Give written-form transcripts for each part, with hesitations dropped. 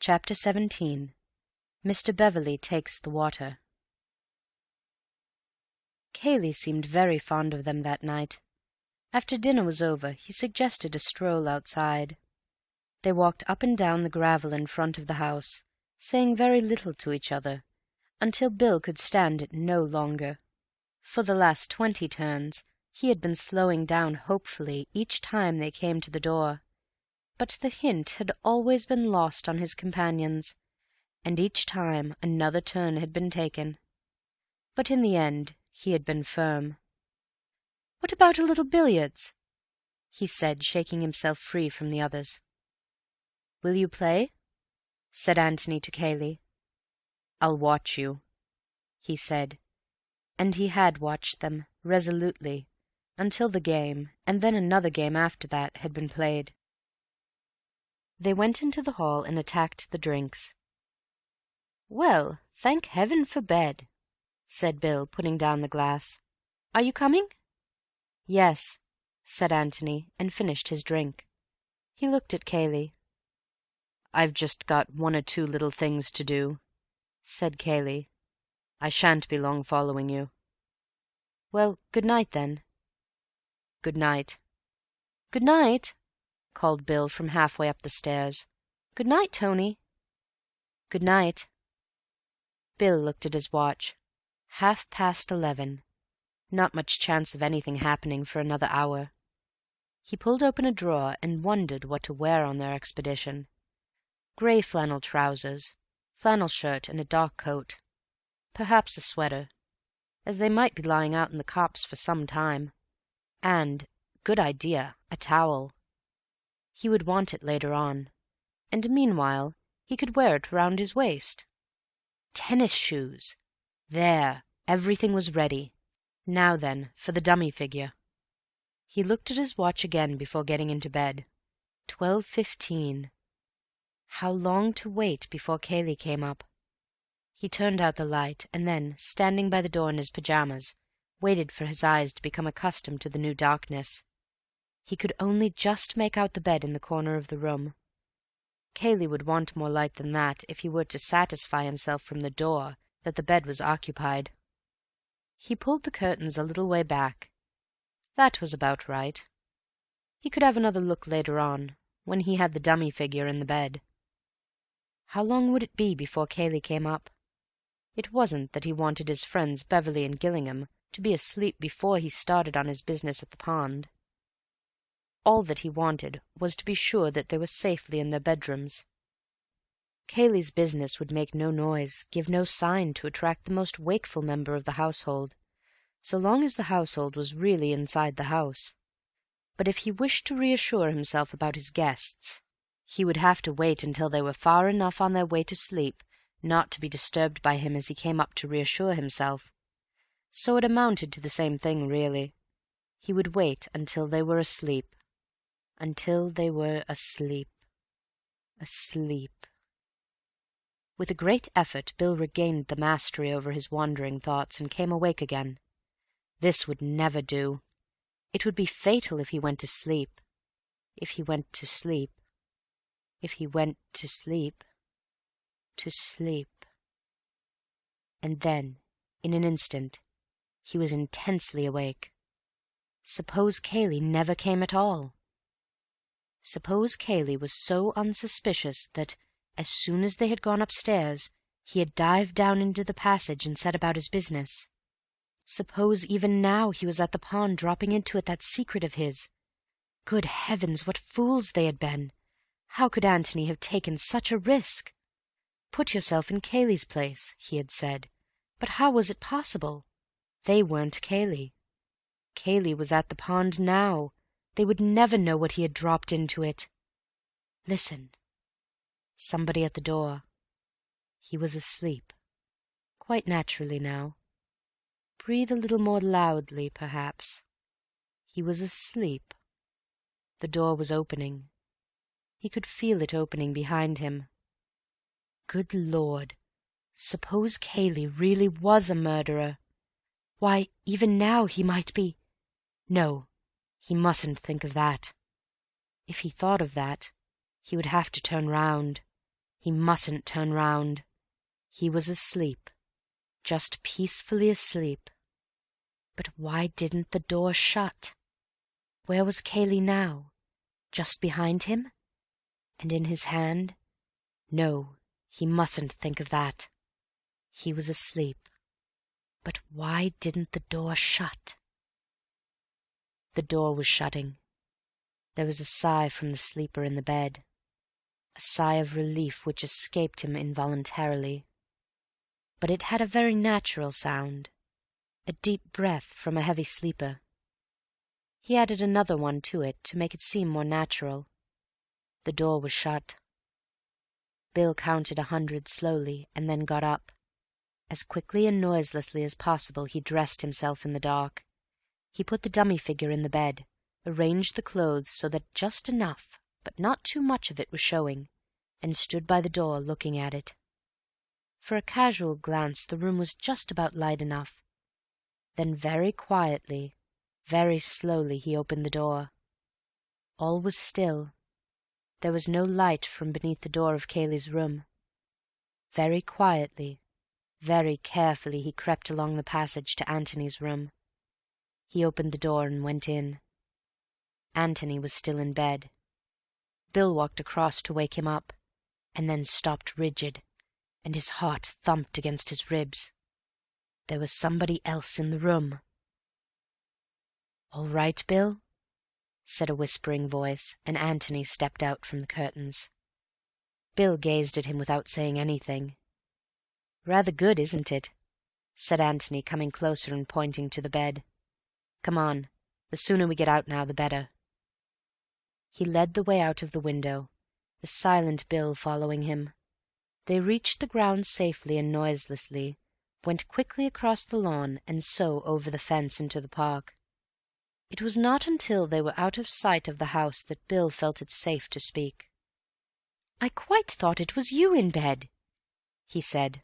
Chapter 17. Mr. Beverley Takes the Water. Cayley seemed very fond of them that night. After dinner was over, he suggested a stroll outside. They walked up and down the gravel in front of the house, saying very little to each other, until Bill could stand it no longer. For the last 20 turns he had been slowing down hopefully each time they came to the door, but the hint had always been lost on his companions, and each time another turn had been taken. But in the end he had been firm. "What about a little billiards?" he said, shaking himself free from the others. "Will you play?" said Antony to Cayley. "I'll watch you," he said, and he had watched them resolutely until the game, and then another game after that, had been played. They went into the hall and attacked the drinks. "Well, thank heaven for bed," said Bill, putting down the glass. "Are you coming?" "Yes," said Antony, and finished his drink. He looked at Cayley. "I've just got 1 or 2 little things to do," said Cayley. "I shan't be long following you." "Well, good night, then." "Good night." "Good night," called Bill from halfway up the stairs. "Good night, Tony." "Good night." Bill looked at his watch. 11:30. Not much chance of anything happening for another hour. He pulled open a drawer and wondered what to wear on their expedition. Grey flannel trousers, flannel shirt and a dark coat. Perhaps a sweater, as they might be lying out in the copse for some time. And, good idea, a towel. He would want it later on, and meanwhile he could wear it round his waist. Tennis shoes! There, everything was ready. Now then, for the dummy figure. He looked at his watch again before getting into bed. 12:15. How long to wait before Cayley came up? He turned out the light, and then, standing by the door in his pyjamas, waited for his eyes to become accustomed to the new darkness. He could only just make out the bed in the corner of the room. Cayley would want more light than that if he were to satisfy himself from the door that the bed was occupied. He pulled the curtains a little way back. That was about right. He could have another look later on, when he had the dummy figure in the bed. How long would it be before Cayley came up? It wasn't that he wanted his friends Beverley and Gillingham to be asleep before he started on his business at the pond. All that he wanted was to be sure that they were safely in their bedrooms. Cayley's business would make no noise, give no sign to attract the most wakeful member of the household, so long as the household was really inside the house. But if he wished to reassure himself about his guests, he would have to wait until they were far enough on their way to sleep not to be disturbed by him as he came up to reassure himself. So it amounted to the same thing, really. He would wait until they were asleep. Until they were asleep. Asleep. With a great effort Bill regained the mastery over his wandering thoughts and came awake again. This would never do. It would be fatal if he went to sleep. If he went to sleep. If he went to sleep. To sleep. And then, in an instant, he was intensely awake. Suppose Cayley never came at all? Suppose Cayley was so unsuspicious that, as soon as they had gone upstairs, he had dived down into the passage and set about his business? Suppose even now he was at the pond dropping into it that secret of his? Good heavens, what fools they had been! How could Antony have taken such a risk? Put yourself in Cayley's place, he had said. But how was it possible? They weren't Cayley. Cayley was at the pond now. They would never know what he had dropped into it. Listen. Somebody at the door. He was asleep. Quite naturally now. Breathe a little more loudly, perhaps. He was asleep. The door was opening. He could feel it opening behind him. Good Lord! Suppose Cayley really was a murderer? Why, even now he might be— No, he mustn't think of that. If he thought of that, he would have to turn round. He mustn't turn round. He was asleep, just peacefully asleep. But why didn't the door shut? Where was Cayley now? Just behind him? And in his hand? No, he mustn't think of that. He was asleep. But why didn't the door shut? The door was shutting. There was a sigh from the sleeper in the bed, a sigh of relief which escaped him involuntarily. But it had a very natural sound, a deep breath from a heavy sleeper. He added another one to it to make it seem more natural. The door was shut. Bill counted 100 slowly, and then got up. As quickly and noiselessly as possible he dressed himself in the dark. He put the dummy figure in the bed, arranged the clothes so that just enough, but not too much of it was showing, and stood by the door looking at it. For a casual glance the room was just about light enough. Then very quietly, very slowly he opened the door. All was still. There was no light from beneath the door of Cayley's room. Very quietly, very carefully he crept along the passage to Antony's room. He opened the door and went in. Antony was still in bed. Bill walked across to wake him up, and then stopped rigid, and his heart thumped against his ribs. There was somebody else in the room. "All right, Bill?" said a whispering voice, and Antony stepped out from the curtains. Bill gazed at him without saying anything. "Rather good, isn't it?" said Antony, coming closer and pointing to the bed. "Come on. The sooner we get out now, the better." He led the way out of the window, the silent Bill following him. They reached the ground safely and noiselessly, went quickly across the lawn, and so over the fence into the park. It was not until they were out of sight of the house that Bill felt it safe to speak. "I quite thought it was you in bed," he said.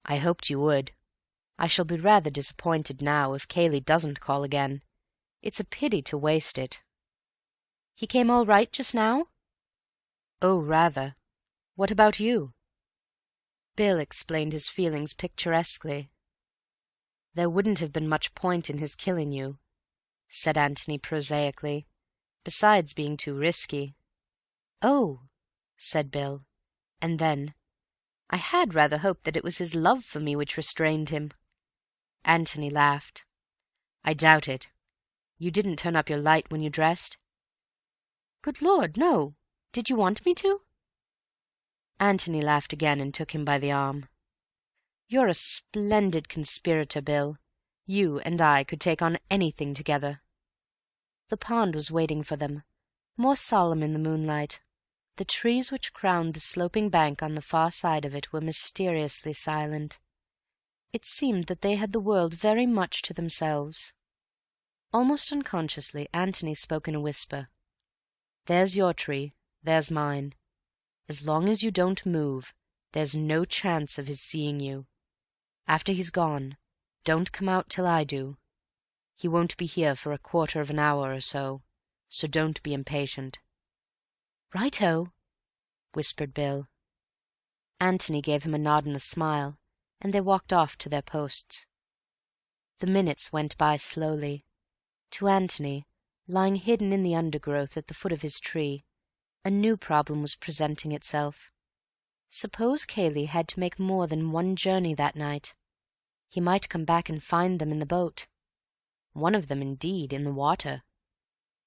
"I hoped you would. I shall be rather disappointed now if Cayley doesn't call again. It's a pity to waste it." "He came all right just now?" "Oh, rather. What about you?" Bill explained his feelings picturesquely. "There wouldn't have been much point in his killing you," said Antony prosaically, "besides being too risky." "Oh," said Bill, and then, "I had rather hoped that it was his love for me which restrained him." Antony laughed. "I doubt it. You didn't turn up your light when you dressed?" "Good Lord, no. Did you want me to?" Antony laughed again and took him by the arm. "You're a splendid conspirator, Bill. You and I could take on anything together." The pond was waiting for them, more solemn in the moonlight. The trees which crowned the sloping bank on the far side of it were mysteriously silent. It seemed that they had the world very much to themselves. Almost unconsciously Antony spoke in a whisper. "There's your tree, there's mine. As long as you don't move, there's no chance of his seeing you. After he's gone, don't come out till I do. He won't be here for a quarter of an hour or so don't be impatient." "Right-ho," whispered Bill. Antony gave him a nod and a smile, and they walked off to their posts. The minutes went by slowly. To Antony, lying hidden in the undergrowth at the foot of his tree, a new problem was presenting itself. Suppose Cayley had to make more than one journey that night. He might come back and find them in the boat. One of them, indeed, in the water.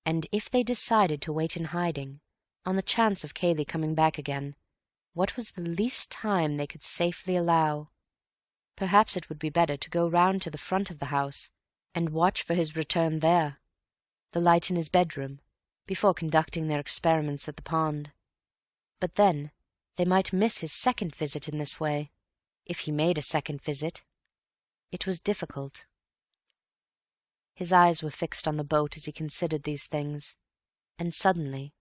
And if they decided to wait in hiding, on the chance of Cayley coming back again, what was the least time they could safely allow? Perhaps it would be better to go round to the front of the house and watch for his return there, the light in his bedroom, before conducting their experiments at the pond. But then they might miss his second visit in this way, if he made a second visit. It was difficult. His eyes were fixed on the boat as he considered these things, and suddenly,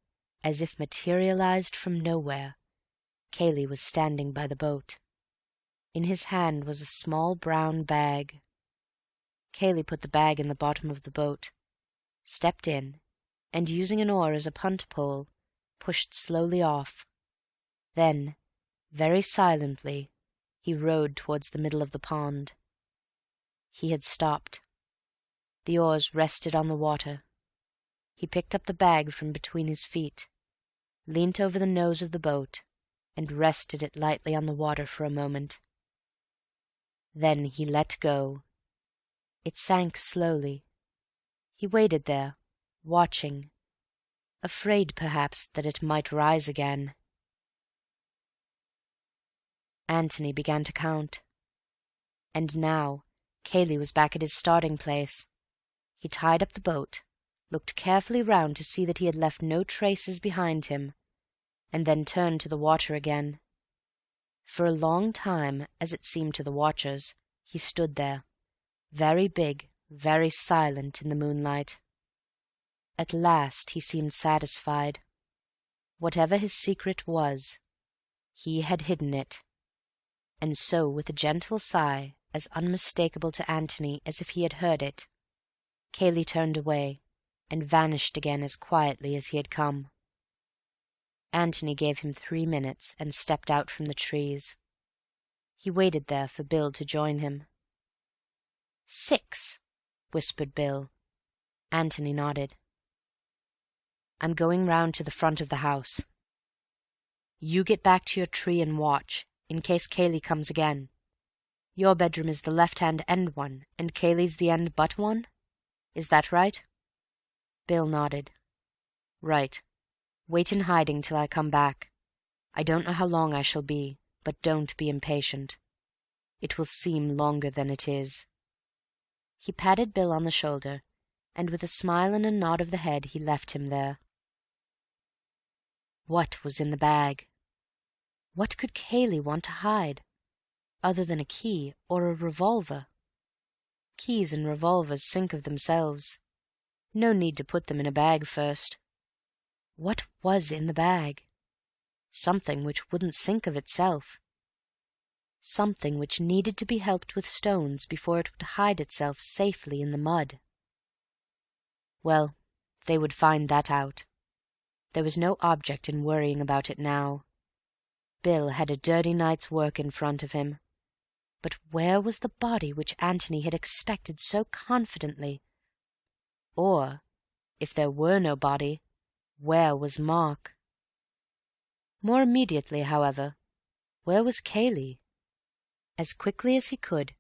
as if materialized from nowhere, Cayley was standing by the boat. In his hand was a small brown bag. Cayley put the bag in the bottom of the boat, stepped in, and using an oar as a punt pole, pushed slowly off. Then, Very silently, he rowed towards the middle of the pond. He had stopped. The oars rested on the water. He picked up the bag from between his feet, leant over the nose of the boat, and rested it lightly on the water for a moment. Then he let go. It sank slowly. He waited there, watching, afraid perhaps that it might rise again. Antony began to count. And now Cayley was back at his starting place. He tied up the boat, looked carefully round to see that he had left no traces behind him, and then turned to the water again. For a long time, as it seemed to the watchers, he stood there, very big, very silent in the moonlight. At last he seemed satisfied. Whatever his secret was, he had hidden it. And so, with a gentle sigh, as unmistakable to Antony as if he had heard it, Cayley turned away, and vanished again as quietly as he had come. Antony gave him 3 minutes, and stepped out from the trees. He waited there for Bill to join him. 6, whispered Bill. Antony nodded. I'm going round to the front of the house. You get back to your tree and watch, in case Cayley comes again. Your bedroom is the left-hand end one, and Cayley's the end but one? Is that right? Bill nodded. Right. Wait in hiding till I come back. I don't know how long I shall be, but don't be impatient. It will seem longer than it is. He patted Bill on the shoulder, and with a smile and a nod of the head he left him there. What was in the bag? What could Cayley want to hide, other than a key or a revolver? Keys and revolvers sink of themselves. No need to put them in a bag first. What was in the bag? Something which wouldn't sink of itself. Something which needed to be helped with stones before it would hide itself safely in the mud. Well, they would find that out. There was no object in worrying about it now. Bill had a dirty night's work in front of him. But where was the body which Antony had expected so confidently? Or, if there were no body, where was Mark? More immediately, however, where was Cayley? As quickly as he could,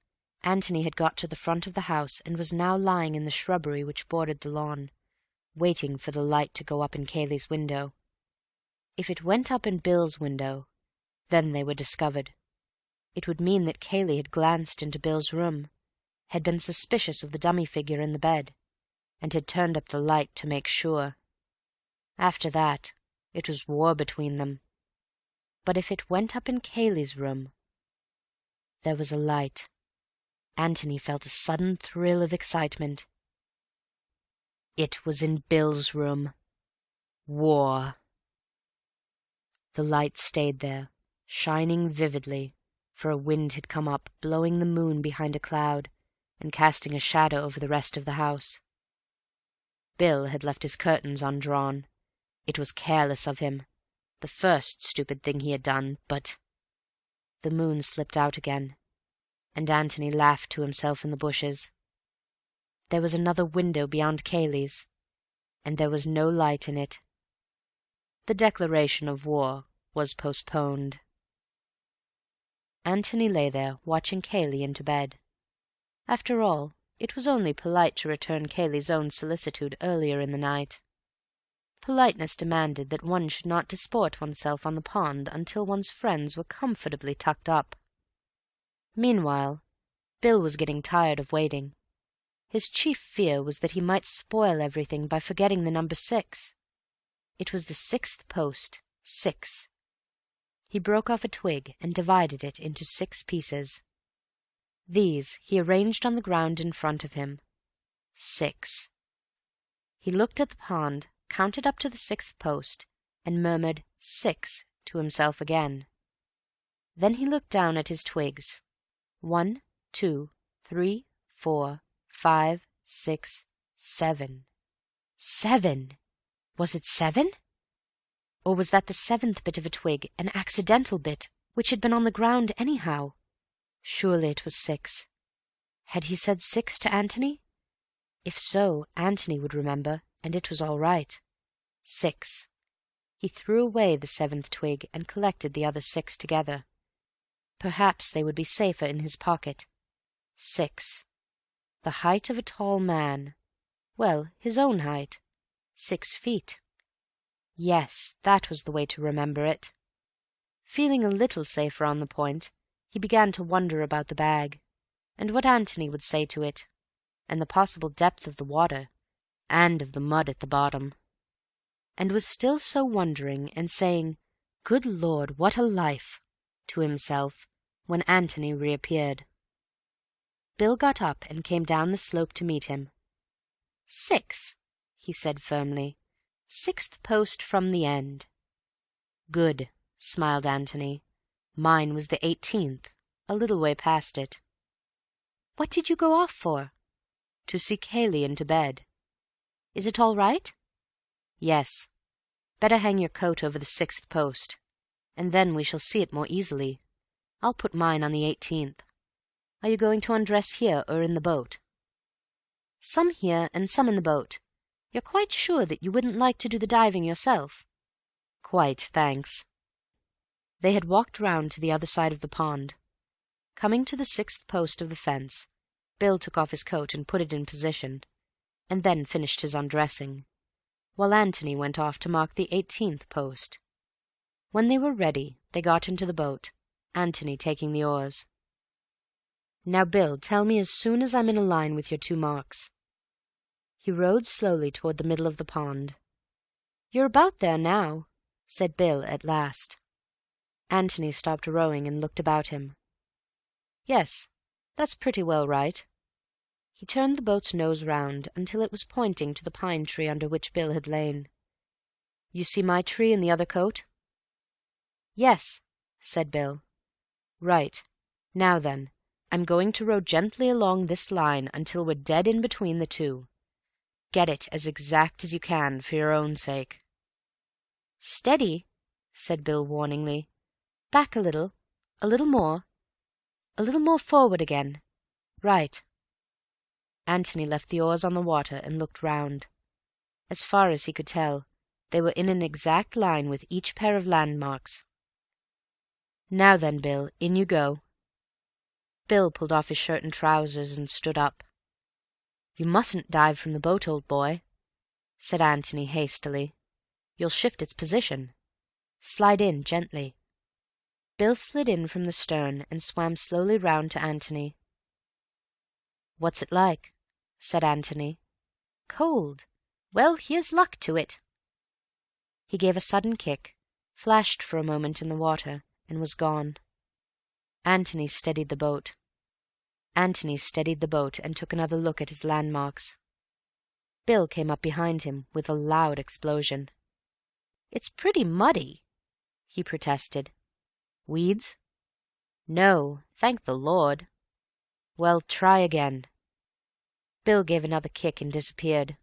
Antony had got to the front of the house and was now lying in the shrubbery which bordered the lawn, waiting for the light to go up in Cayley's window. If it went up in Bill's window, then they were discovered. It would mean that Cayley had glanced into Bill's room, had been suspicious of the dummy figure in the bed, and had turned up the light to make sure. After that, it was war between them. But if it went up in Cayley's room... There was a light. Antony felt a sudden thrill of excitement. It was in Bill's room. War. The light stayed there, shining vividly, for a wind had come up, blowing the moon behind a cloud, and casting a shadow over the rest of the house. Bill had left his curtains undrawn. It was careless of him, the first stupid thing he had done, but... The moon slipped out again, and Antony laughed to himself in the bushes. There was another window beyond Cayley's, and there was no light in it. The declaration of war was postponed. Antony lay there, watching Cayley into bed. After all, it was only polite to return Cayley's own solicitude earlier in the night. Politeness demanded that one should not disport oneself on the pond until one's friends were comfortably tucked up. Meanwhile, Bill was getting tired of waiting. His chief fear was that he might spoil everything by forgetting the number 6. It was the 6th post, 6. He broke off a twig and divided it into 6 pieces. These he arranged on the ground in front of him. 6. He looked at the pond, counted up to the 6th post, and murmured 6 to himself again. Then he looked down at his twigs. 1, 2, 3, 4, 5, 6, 7. 7! Was it 7? Or was that the 7th bit of a twig, an accidental bit, which had been on the ground anyhow. Surely it was 6. Had he said 6 to Antony? If so, Antony would remember, and it was all right. 6. He threw away the 7th twig and collected the other 6 together. Perhaps they would be safer in his pocket. 6. The height of a tall man. Well, his own height. 6 feet. Yes, that was the way to remember it. Feeling a little safer on the point, he began to wonder about the bag, and what Antony would say to it, and the possible depth of the water, and of the mud at the bottom. And was still so wondering, and saying, "Good Lord, what a life!" to himself, when Antony reappeared. Bill got up and came down the slope to meet him. 6, he said firmly. 6th post from the end. Good, smiled Antony. Mine was the 18th, a little way past it. What did you go off for? To see Cayley into bed. Is it all right? Yes. Better hang your coat over the 6th post, and then we shall see it more easily. I'll put mine on the 18th. Are you going to undress here or in the boat? Some here and some in the boat. You're quite sure that you wouldn't like to do the diving yourself? Quite, thanks. They had walked round to the other side of the pond. Coming to the 6th post of the fence, Bill took off his coat and put it in position, and then finished his undressing, while Antony went off to mark the 18th post. When they were ready, they got into the boat, Antony taking the oars. Now, Bill, tell me as soon as I'm in a line with your 2 marks. He rowed slowly toward the middle of the pond. You're about there now, said Bill at last. Antony stopped rowing and looked about him. Yes, that's pretty well right. He turned the boat's nose round until it was pointing to the pine tree under which Bill had lain. You see my tree in the other coat? Yes, said Bill. Right. Now then, I'm going to row gently along this line until we're dead in between the 2. Get it as exact as you can for your own sake. Steady, said Bill warningly. Back a little more forward again. Right. Antony left the oars on the water and looked round. As far as he could tell, they were in an exact line with each pair of landmarks. Now then, Bill, in you go. Bill pulled off his shirt and trousers and stood up. You mustn't dive from the boat, old boy, said Antony hastily. You'll shift its position. Slide in gently. Bill slid in from the stern and swam slowly round to Antony. What's it like? Said Antony. Cold. Well, here's luck to it. He gave a sudden kick, flashed for a moment in the water, and was gone. Antony steadied the boat and took another look at his landmarks. Bill came up behind him with a loud explosion. It's pretty muddy, he protested. Weeds? No, thank the Lord. Well, try again. Bill gave another kick and disappeared.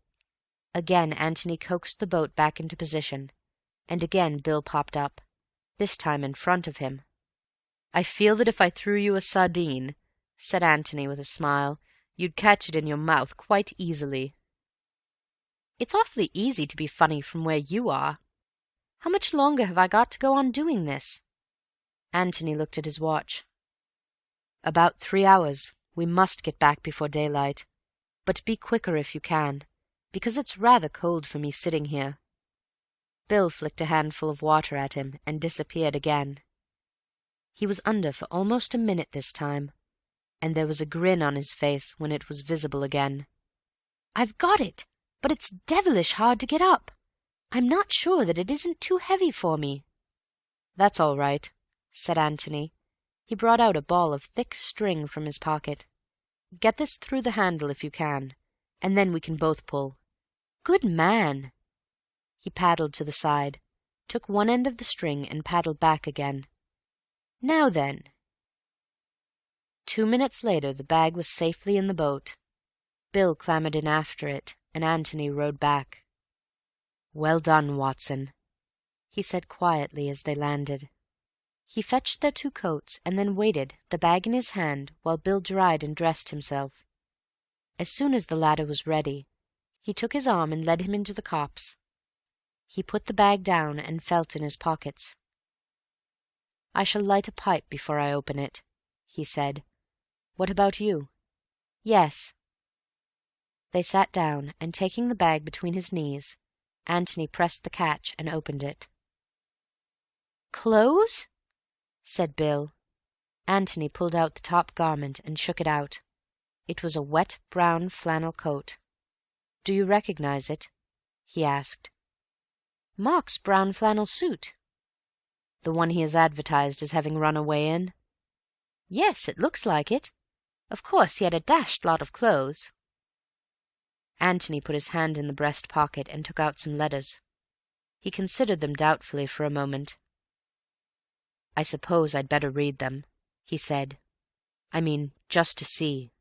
Again Antony coaxed the boat back into position, and again Bill popped up, this time in front of him. I feel that if I threw you a sardine, said Antony with a smile, you'd catch it in your mouth quite easily. It's awfully easy to be funny from where you are. How much longer have I got to go on doing this? Antony looked at his watch. About 3 hours. We must get back before daylight. But be quicker if you can, because it's rather cold for me sitting here. Bill flicked a handful of water at him and disappeared again. He was under for almost a minute this time, and there was a grin on his face when it was visible again. I've got it, but it's devilish hard to get up. I'm not sure that it isn't too heavy for me. That's all right, said Antony. He brought out a ball of thick string from his pocket. Get this through the handle if you can, and then we can both pull. Good man. He paddled to the side, took one end of the string and paddled back again. Now then. 2 minutes later the bag was safely in the boat. Bill clambered in after it, and Antony rowed back. Well done, Watson, he said quietly as they landed. He fetched their 2 coats, and then waited, the bag in his hand, while Bill dried and dressed himself. As soon as the latter was ready, he took his arm and led him into the copse. He put the bag down and felt in his pockets. "I shall light a pipe before I open it," he said. "What about you?" "Yes." They sat down, and taking the bag between his knees, Antony pressed the catch and opened it. "Clothes?" said Bill. Antony pulled out the top garment and shook it out. It was a wet brown flannel coat. "Do you recognize it?" he asked. "Mark's brown flannel suit." "The one he has advertised as having run away in?" "Yes, it looks like it. Of course he had a dashed lot of clothes." Antony put his hand in the breast pocket and took out some letters. He considered them doubtfully for a moment. "I suppose I'd better read them," he said. "I mean, just to see."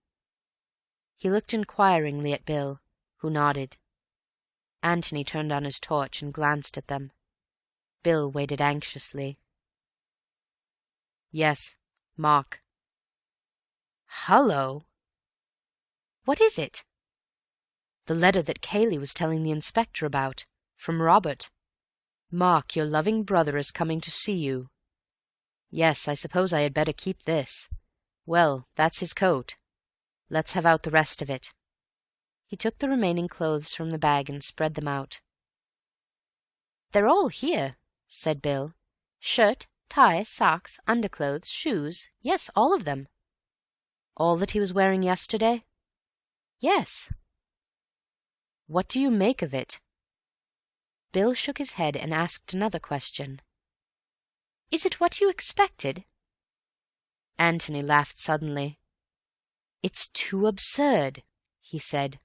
He looked inquiringly at Bill, who nodded. Antony turned on his torch and glanced at them. Bill waited anxiously. "Yes, Mark." "Hullo!" "What is it?" "The letter that Cayley was telling the inspector about, from Robert. Mark, your loving brother is coming to see you. Yes, I suppose I had better keep this. Well, that's his coat. Let's have out the rest of it." He took the remaining clothes from the bag and spread them out. "They're all here," said Bill. "Shirt, tie, socks, underclothes, shoes. Yes, all of them." "All that he was wearing yesterday?" "Yes." "What do you make of it?" Bill shook his head and asked another question. "Is it what you expected?" Antony laughed suddenly. "It's too absurd," he said.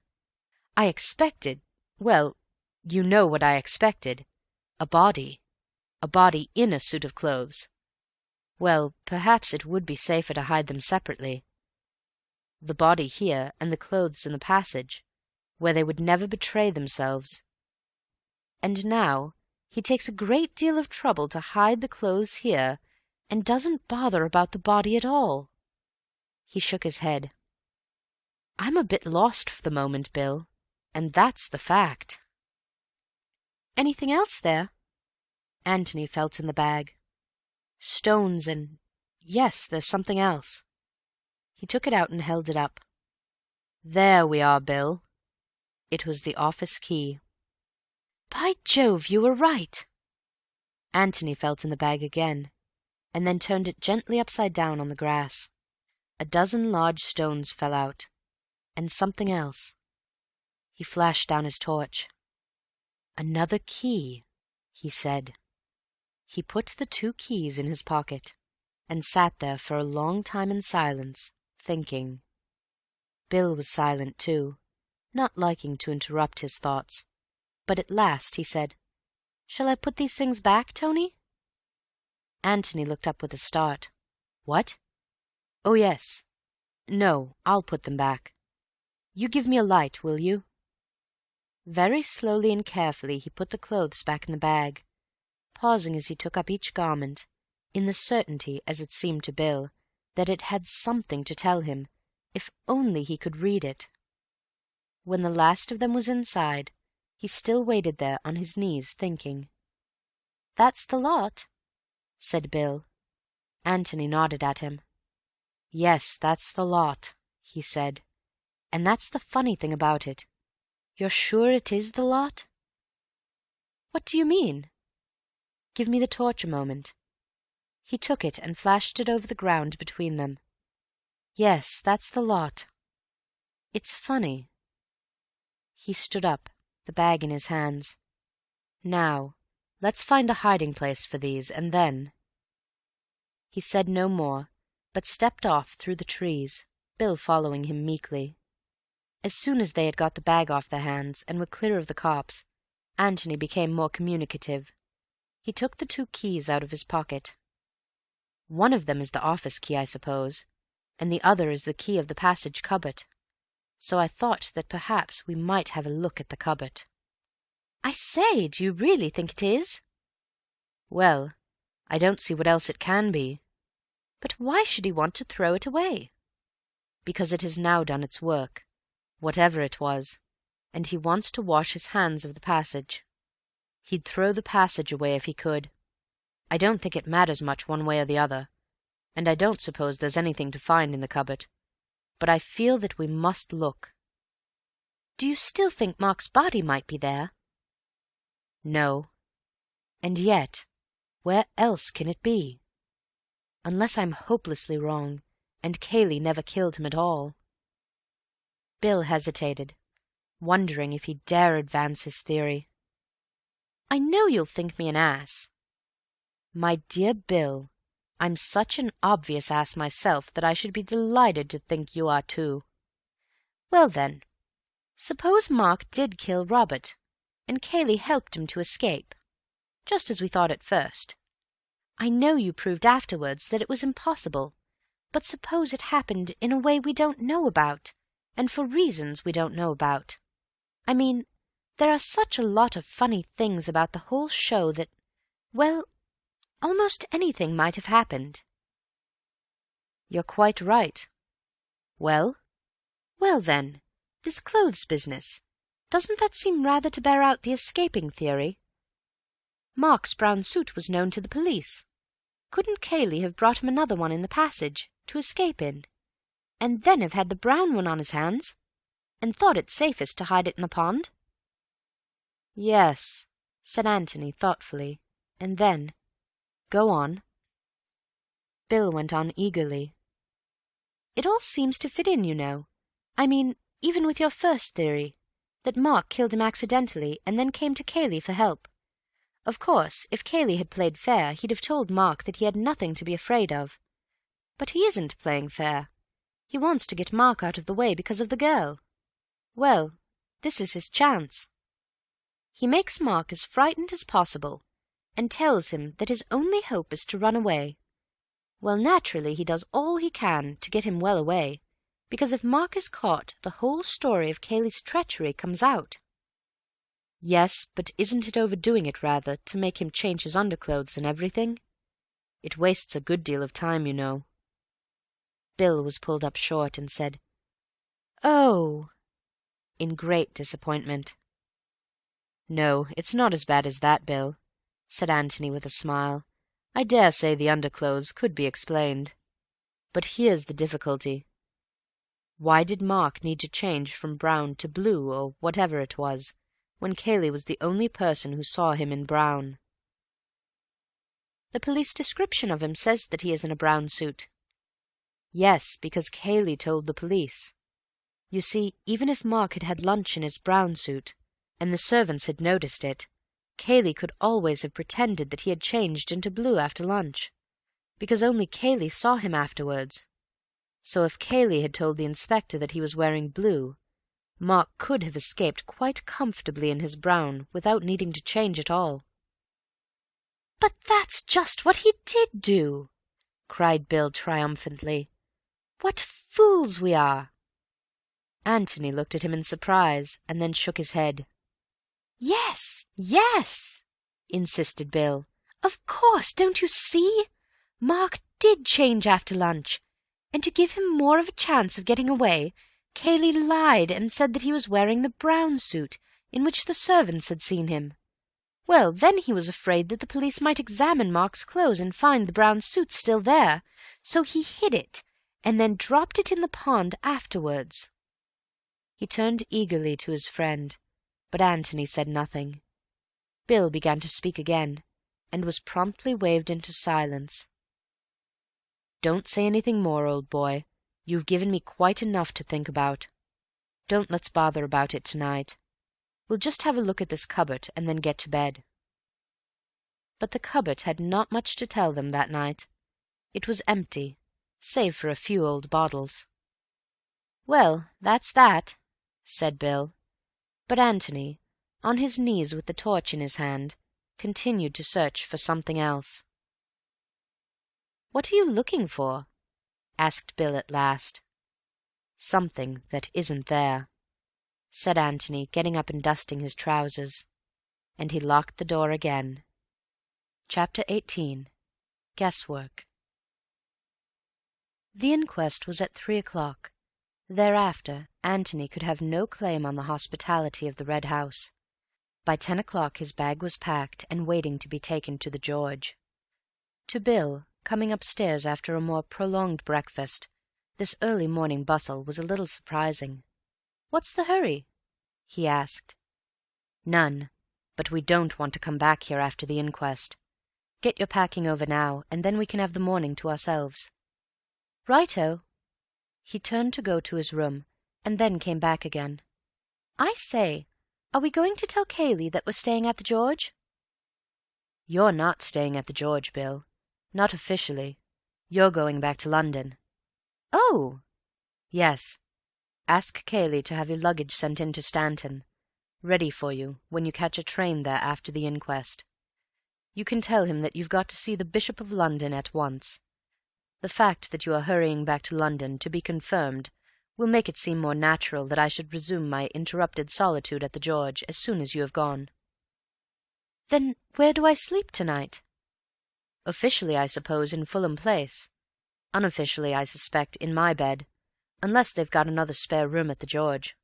"I expected, well, you know what I expected. A body. A body in a suit of clothes. Well, perhaps it would be safer to hide them separately. The body here, and the clothes in the passage, where they would never betray themselves. And now he takes a great deal of trouble to hide the clothes here, and doesn't bother about the body at all." He shook his head. "I'm a bit lost for the moment, Bill, and that's the fact." "Anything else there?" Antony felt in the bag. "Stones and... yes, there's something else." He took it out and held it up. "There we are, Bill." It was the office key. "By Jove, you were right." Antony felt in the bag again, and then turned it gently upside down on the grass. A dozen large stones fell out, and something else. He flashed down his torch. "Another key," he said. He put the 2 keys in his pocket, and sat there for a long time in silence, thinking. Bill was silent too, not liking to interrupt his thoughts, but at last he said, "Shall I put these things back, Tony?" Antony looked up with a start. "What? Oh, yes. No, I'll put them back. You give me a light, will you?" Very slowly and carefully he put the clothes back in the bag, pausing as he took up each garment, in the certainty, as it seemed to Bill, that it had something to tell him, if only he could read it. When the last of them was inside, he still waited there on his knees, thinking. "That's the lot," said Bill. Antony nodded at him. "Yes, that's the lot," he said. "And that's the funny thing about it. You're sure it is the lot?" "What do you mean?" "Give me the torch a moment." He took it and flashed it over the ground between them. "Yes, that's the lot. It's funny." He stood up, the bag in his hands. "Now, let's find a hiding place for these, and then—" He said no more, but stepped off through the trees, Bill following him meekly. As soon as they had got the bag off their hands and were clear of the copse, Antony became more communicative. He took the 2 keys out of his pocket. "One of them is the office key, I suppose, and the other is the key of the passage cupboard. So I thought that perhaps we might have a look at the cupboard." "I say, do you really think it is?" "Well, I don't see what else it can be." "But why should he want to throw it away?" "Because it has now done its work, whatever it was, and he wants to wash his hands of the passage. He'd throw the passage away if he could. I don't think it matters much one way or the other, and I don't suppose there's anything to find in the cupboard, but I feel that we must look." "Do you still think Mark's body might be there?" "No. And yet, where else can it be? Unless I'm hopelessly wrong, and Cayley never killed him at all." Bill hesitated, wondering if he dare advance his theory. "I know you'll think me an ass." "My dear Bill, I'm such an obvious ass myself that I should be delighted to think you are too." "Well then, suppose Mark did kill Robert, and Cayley helped him to escape, just as we thought at first. I know you proved afterwards that it was impossible, but suppose it happened in a way we don't know about, and for reasons we don't know about. I mean, there are such a lot of funny things about the whole show that, well, almost anything might have happened." "You're quite right. Well?" "Well, then, this clothes business. Doesn't that seem rather to bear out the escaping theory? Mark's brown suit was known to the police. Couldn't Cayley have brought him another one in the passage, to escape in, and then have had the brown one on his hands, and thought it safest to hide it in the pond?" "Yes," said Antony thoughtfully, and then, "Go on." Bill went on eagerly. "It all seems to fit in, you know. I mean, even with your first theory, that Mark killed him accidentally and then came to Cayley for help. Of course, if Cayley had played fair, he'd have told Mark that he had nothing to be afraid of. But he isn't playing fair. He wants to get Mark out of the way because of the girl. Well, this is his chance. He makes Mark as frightened as possible, and tells him that his only hope is to run away. Well, naturally he does all he can to get him well away, because if Mark is caught, the whole story of Cayley's treachery comes out." "Yes, but isn't it overdoing it rather, to make him change his underclothes and everything? It wastes a good deal of time, you know." Bill was pulled up short and said, "Oh," in great disappointment. "No, it's not as bad as that, Bill," said Antony with a smile. "I dare say the underclothes could be explained. But here's the difficulty. Why did Mark need to change from brown to blue, or whatever it was, when Cayley was the only person who saw him in brown?" "The police description of him says that he is in a brown suit." "Yes, because Cayley told the police. You see, even if Mark had had lunch in his brown suit, and the servants had noticed it, Cayley could always have pretended that he had changed into blue after lunch, because only Cayley saw him afterwards. So if Cayley had told the inspector that he was wearing blue, Mark could have escaped quite comfortably in his brown without needing to change at all." "But that's just what he did do!" cried Bill triumphantly. "What fools we are!" Antony looked at him in surprise, and then shook his head. "Yes, yes," insisted Bill. "Of course, don't you see? Mark did change after lunch, and to give him more of a chance of getting away, Cayley lied and said that he was wearing the brown suit in which the servants had seen him. Well, then he was afraid that the police might examine Mark's clothes and find the brown suit still there, so he hid it, and then dropped it in the pond afterwards." He turned eagerly to his friend, but Antony said nothing. Bill began to speak again, and was promptly waved into silence. "Don't say anything more, old boy. You've given me quite enough to think about. Don't let's bother about it tonight. We'll just have a look at this cupboard and then get to bed." But the cupboard had not much to tell them that night. It was empty, save for a few old bottles. "Well, that's that," said Bill. But Antony, on his knees with the torch in his hand, continued to search for something else. "What are you looking for?" asked Bill at last. "Something that isn't there," said Antony, getting up and dusting his trousers, and he locked the door again. Chapter 18 Guesswork. The inquest was at 3 o'clock. Thereafter Antony could have no claim on the hospitality of the Red House. By 10 o'clock his bag was packed and waiting to be taken to the George. To Bill, coming upstairs after a more prolonged breakfast, this early morning bustle was a little surprising. "What's the hurry?" he asked. "None, but we don't want to come back here after the inquest. Get your packing over now, and then we can have the morning to ourselves." "Righto." He turned to go to his room, and then came back again. "I say, are we going to tell Cayley that we're staying at the George?" "You're not staying at the George, Bill. Not officially. You're going back to London." "Oh!" "Yes. Ask Cayley to have your luggage sent in to Stanton, ready for you when you catch a train there after the inquest. You can tell him that you've got to see the Bishop of London at once. The fact that you are hurrying back to London to be confirmed will make it seem more natural that I should resume my interrupted solitude at the George as soon as you have gone." "Then where do I sleep tonight?" "Officially, I suppose, in Fulham Place. Unofficially, I suspect, in my bed, unless they've got another spare room at the George.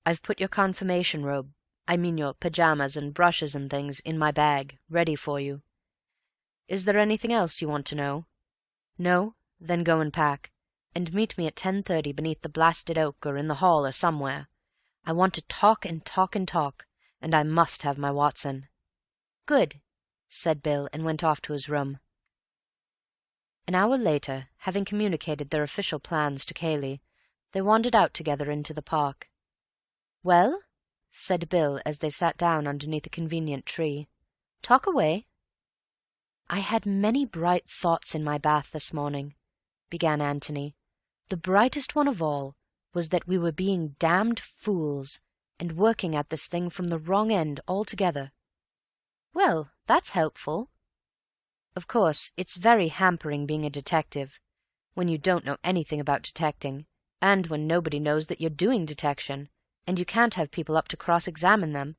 I've put your confirmation robe, I mean your pyjamas and brushes and things, in my bag, ready for you. Is there anything else you want to know? No? Then go and pack, and meet me at 10:30 beneath the blasted oak or in the hall or somewhere. I want to talk and talk and talk, and I must have my Watson." "Good," said Bill, and went off to his room. An hour later, having communicated their official plans to Cayley, they wandered out together into the park. "Well?" said Bill as they sat down underneath a convenient tree. "Talk away." "I had many bright thoughts in my bath this morning," began Antony. "The brightest one of all was that we were being damned fools, and working at this thing from the wrong end altogether." "Well, that's helpful." "Of course, it's very hampering being a detective, when you don't know anything about detecting, and when nobody knows that you're doing detection, and you can't have people up to cross-examine them,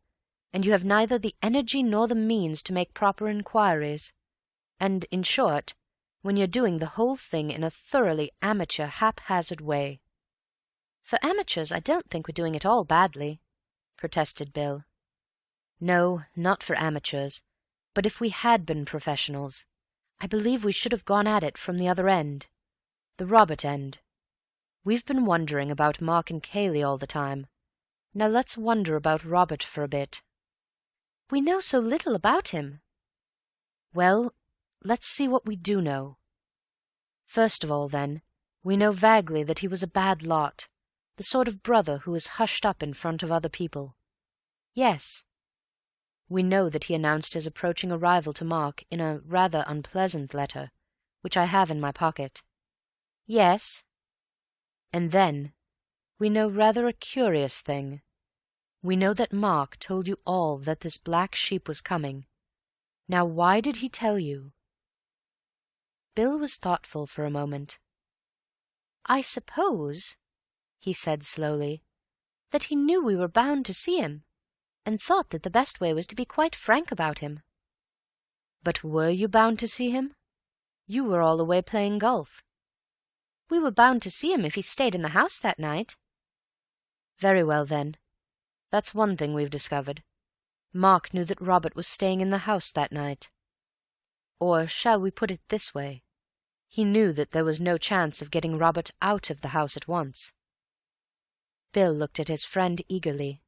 and you have neither the energy nor the means to make proper inquiries, and, in short, when you're doing the whole thing in a thoroughly amateur, haphazard way." "For amateurs, I don't think we're doing it all badly," protested Bill. "No, not for amateurs, but if we had been professionals, I believe we should have gone at it from the other end, the Robert end. We've been wondering about Mark and Cayley all the time. Now let's wonder about Robert for a bit." "We know so little about him." "Well, let's see what we do know. First of all, then, we know vaguely that he was a bad lot, the sort of brother who is hushed up in front of other people." "Yes." "We know that he announced his approaching arrival to Mark in a rather unpleasant letter, which I have in my pocket." "Yes." "And then we know rather a curious thing. We know that Mark told you all that this black sheep was coming. Now why did he tell you?" Bill was thoughtful for a moment. "I suppose," he said slowly, "that he knew we were bound to see him, and thought that the best way was to be quite frank about him." "But were you bound to see him? You were all away playing golf." "We were bound to see him if he stayed in the house that night." "Very well, then. That's one thing we've discovered. Mark knew that Robert was staying in the house that night. Or shall we put it this way? He knew that there was no chance of getting Robert out of the house at once." Bill looked at his friend eagerly.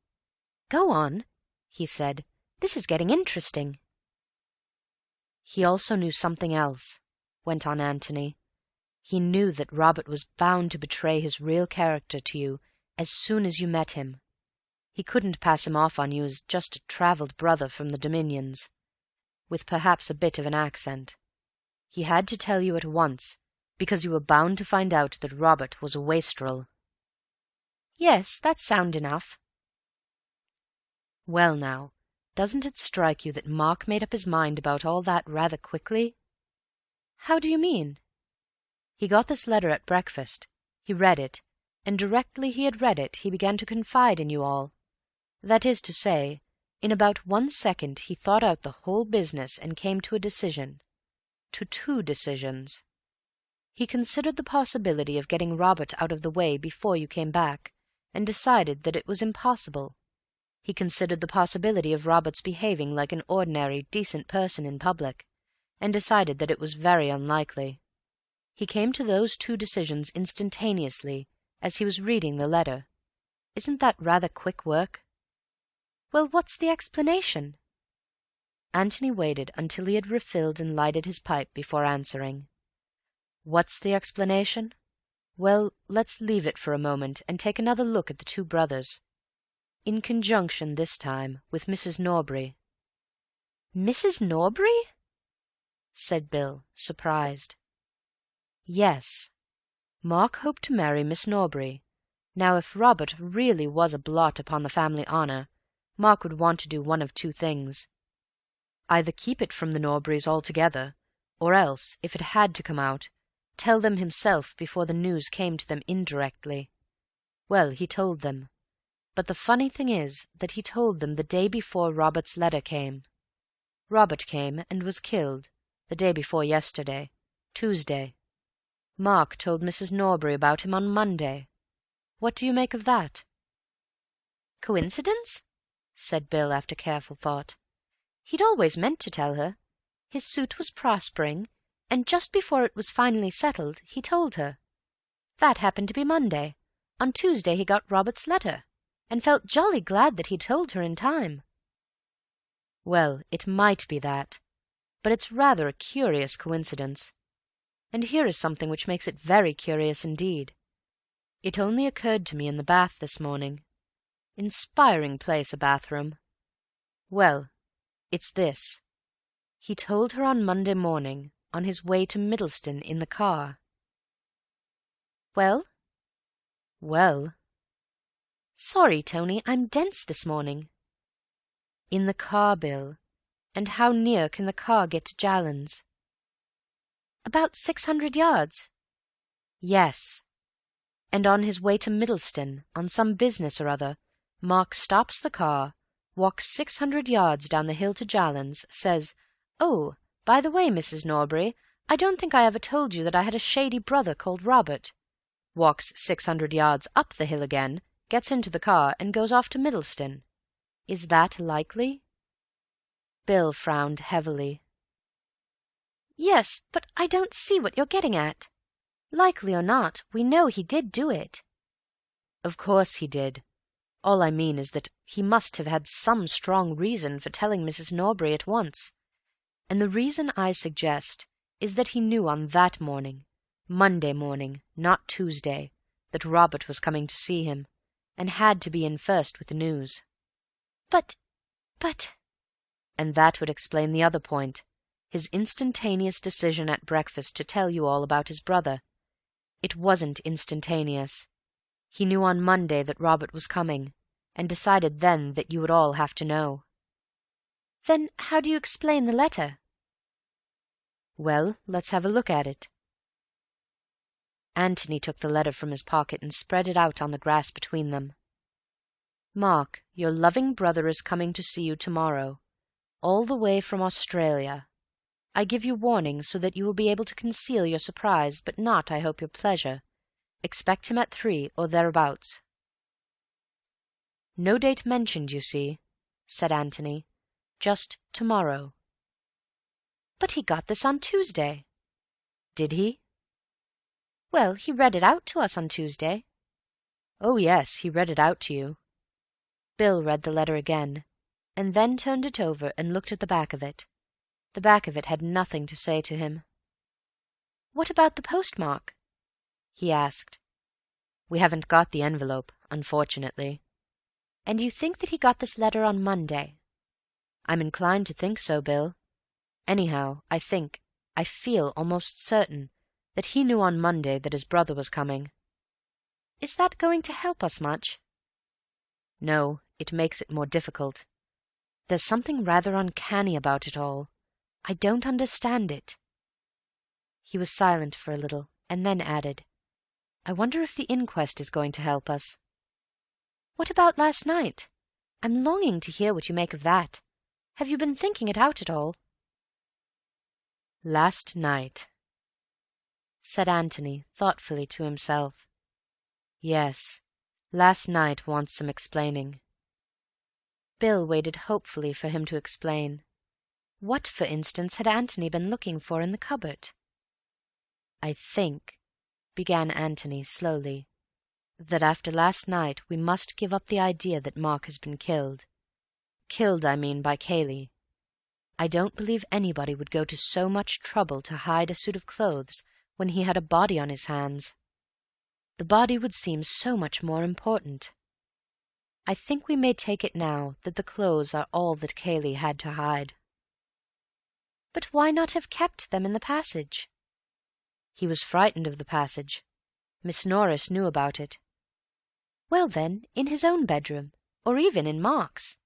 "Go on," he said. "This is getting interesting." "He also knew something else," went on Antony. "He knew that Robert was bound to betray his real character to you as soon as you met him. He couldn't pass him off on you as just a travelled brother from the Dominions, with perhaps a bit of an accent. He had to tell you at once, because you were bound to find out that Robert was a wastrel." "Yes, that's sound enough." "Well now, doesn't it strike you that Mark made up his mind about all that rather quickly?" "How do you mean?" "He got this letter at breakfast. He read it, and directly he had read it he began to confide in you all. That is to say, in about 1 second he thought out the whole business and came to a decision. to two decisions. He considered the possibility of getting Robert out of the way before you came back, and decided that it was impossible. He considered the possibility of Robert's behaving like an ordinary, decent person in public, and decided that it was very unlikely. He came to those two decisions instantaneously as he was reading the letter. Isn't that rather quick work? Well, what's the explanation? Antony waited until he had refilled and lighted his pipe before answering. What's the explanation? Well, let's leave it for a moment and take another look at the two brothers. In conjunction, this time, with Mrs. Norbury. Mrs. Norbury? Said Bill, surprised. Yes. Mark hoped to marry Miss Norbury. Now, if Robert really was a blot upon the family honour, Mark would want to do one of two things. Either keep it from the Norburys altogether, or else, if it had to come out, tell them himself before the news came to them indirectly. Well, he told them. But the funny thing is that he told them the day before Robert's letter came. Robert came and was killed the day before yesterday, Tuesday. Mark told Mrs. Norbury about him on Monday. What do you make of that? Coincidence? Said Bill after careful thought. He'd always meant to tell her. His suit was prospering, and just before it was finally settled, he told her. That happened to be Monday. On Tuesday he got Robert's letter, and felt jolly glad that he'd told her in time. Well, it might be that, but it's rather a curious coincidence. And here is something which makes it very curious indeed. It only occurred to me in the bath this morning. Inspiring place, a bathroom. Well, it's this. He told her on Monday morning, on his way to Middleston in the car. Well? Well. Sorry, Tony, I'm dense this morning. In the car, Bill. And how near can the car get to Jallands? About 600 yards. Yes. And on his way to Middleston, on some business or other, Mark stops the car, walks 600 yards down the hill to Jallands, says, "Oh, by the way, Mrs. Norbury, I don't think I ever told you that I had a shady brother called Robert," walks 600 yards up the hill again, gets into the car, and goes off to Middleston. Is that likely? Bill frowned heavily. Yes, but I don't see what you're getting at. Likely or not, we know he did do it. Of course he did. All I mean is that he must have had some strong reason for telling Mrs. Norbury at once. And the reason I suggest is that he knew on that morning, Monday morning, not Tuesday, that Robert was coming to see him, and had to be in first with the news. But... And that would explain the other point, his instantaneous decision at breakfast to tell you all about his brother. It wasn't instantaneous. He knew on Monday that Robert was coming, and decided then that you would all have to know. Then how do you explain the letter? Well, let's have a look at it. Antony took the letter from his pocket and spread it out on the grass between them. Mark, your loving brother is coming to see you tomorrow, all the way from Australia. I give you warning so that you will be able to conceal your surprise, but not, I hope, your pleasure. Expect him at 3 or thereabouts. No date mentioned, you see, said Antony. Just tomorrow. But he got this on Tuesday. Did he? Well, he read it out to us on Tuesday. Oh, yes, he read it out to you. Bill read the letter again, and then turned it over and looked at the back of it. The back of it had nothing to say to him. What about the postmark? He asked. We haven't got the envelope, unfortunately. And you think that he got this letter on Monday? I'm inclined to think so, Bill. Anyhow, I feel almost certain that he knew on Monday that his brother was coming. Is that going to help us much? No, it makes it more difficult. There's something rather uncanny about it all. I don't understand it. He was silent for a little, and then added, I wonder if the inquest is going to help us. What about last night? I'm longing to hear what you make of that. Have you been thinking it out at all? "Last night," said Antony thoughtfully to himself. "Yes, last night wants some explaining." Bill waited hopefully for him to explain. What, for instance, had Antony been looking for in the cupboard? "I think," began Antony slowly, "that after last night we must give up the idea that Mark has been killed. Killed, I mean, by Cayley. I don't believe anybody would go to so much trouble to hide a suit of clothes when he had a body on his hands. The body would seem so much more important. I think we may take it now that the clothes are all that Cayley had to hide." But why not have kept them in the passage? "He was frightened of the passage. Miss Norris knew about it." Well then, in his own bedroom, or even in Mark's.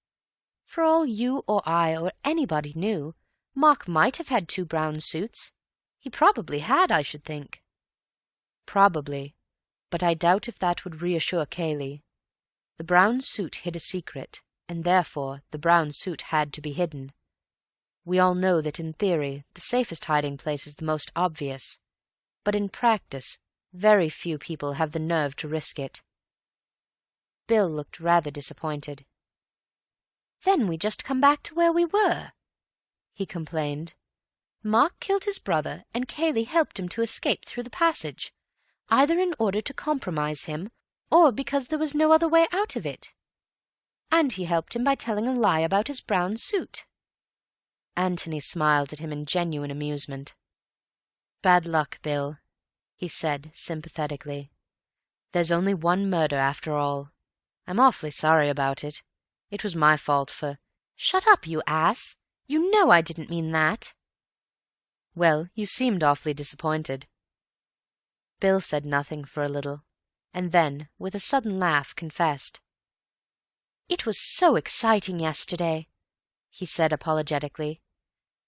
For all you or I or anybody knew, Mark might have had 2 brown suits. He probably had, I should think. "Probably, but I doubt if that would reassure Cayley. The brown suit hid a secret, and therefore the brown suit had to be hidden. We all know that in theory the safest hiding place is the most obvious, but in practice very few people have the nerve to risk it." Bill looked rather disappointed. "Then we just come back to where we were," he complained. "Mark killed his brother, and Cayley helped him to escape through the passage, either in order to compromise him or because there was no other way out of it. And he helped him by telling a lie about his brown suit." Antony smiled at him in genuine amusement. "Bad luck, Bill," he said sympathetically. "There's only one murder after all. I'm awfully sorry about it. It was my fault for—" "Shut up, you ass! You know I didn't mean that." "Well, you seemed awfully disappointed." Bill said nothing for a little, and then, with a sudden laugh, confessed. "It was so exciting yesterday," he said apologetically.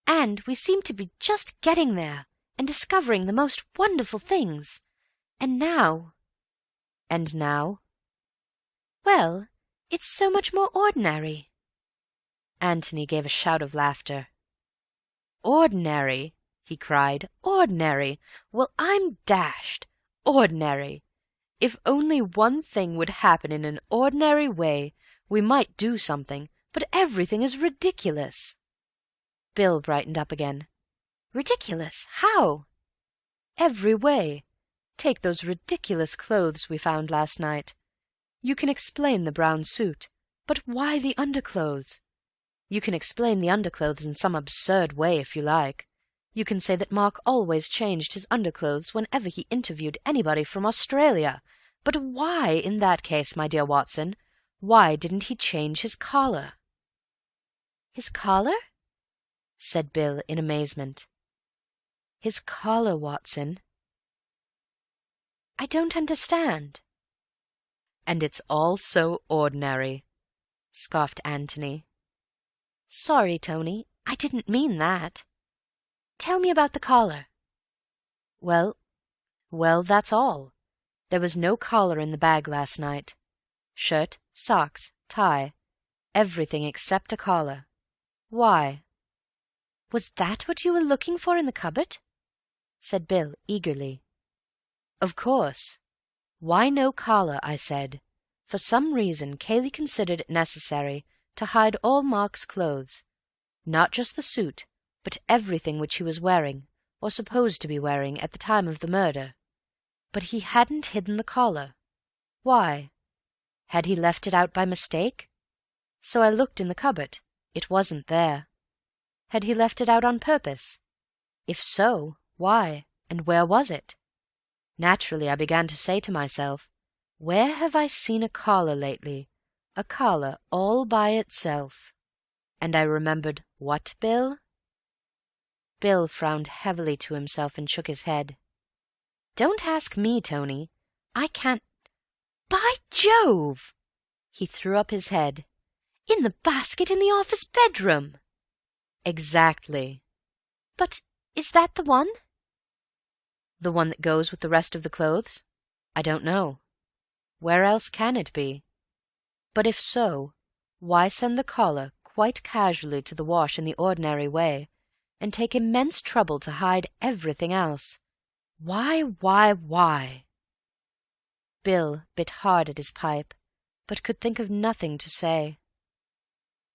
"And we seemed to be just getting there, and discovering the most wonderful things. And now—" "And now?" "Well, it's so much more ordinary." Antony gave a shout of laughter. "Ordinary!" he cried. "Ordinary! Well, I'm dashed! Ordinary! If only one thing would happen in an ordinary way, we might do something, but everything is ridiculous." Bill brightened up again. "Ridiculous? How?" "Every way. Take those ridiculous clothes we found last night. You can explain the brown suit, but why the underclothes? You can explain the underclothes in some absurd way if you like. You can say that Mark always changed his underclothes whenever he interviewed anybody from Australia. But why, in that case, my dear Watson, why didn't he change his collar?" "His collar?" said Bill in amazement. "His collar, Watson." "I don't understand." "And it's all so ordinary," scoffed Antony. "Sorry, Tony, I didn't mean that. Tell me about the collar." Well, that's all. There was no collar in the bag last night. Shirt, socks, tie, everything except a collar. Why?" "Was that what you were looking for in the cupboard?" said Bill eagerly. "Of course. Why no collar, I said. For some reason Cayley considered it necessary to hide all Mark's clothes, not just the suit, but everything which he was wearing, or supposed to be wearing, at the time of the murder. But he hadn't hidden the collar. Why? Had he left it out by mistake? So I looked in the cupboard. It wasn't there. Had he left it out on purpose? If so, why, and where was it? Naturally, I began to say to myself, where have I seen a collar lately? A collar all by itself. And I remembered what, Bill? Bill frowned heavily to himself and shook his head. "Don't ask me, Tony. I can't—" "By Jove!" He threw up his head. "In the basket in the office bedroom!" "Exactly." "But is that the one?" "The one that goes with the rest of the clothes? I don't know. Where else can it be? But if so, why send the collar quite casually to the wash in the ordinary way, and take immense trouble to hide everything else. Why? Bill bit hard at his pipe, but could think of nothing to say.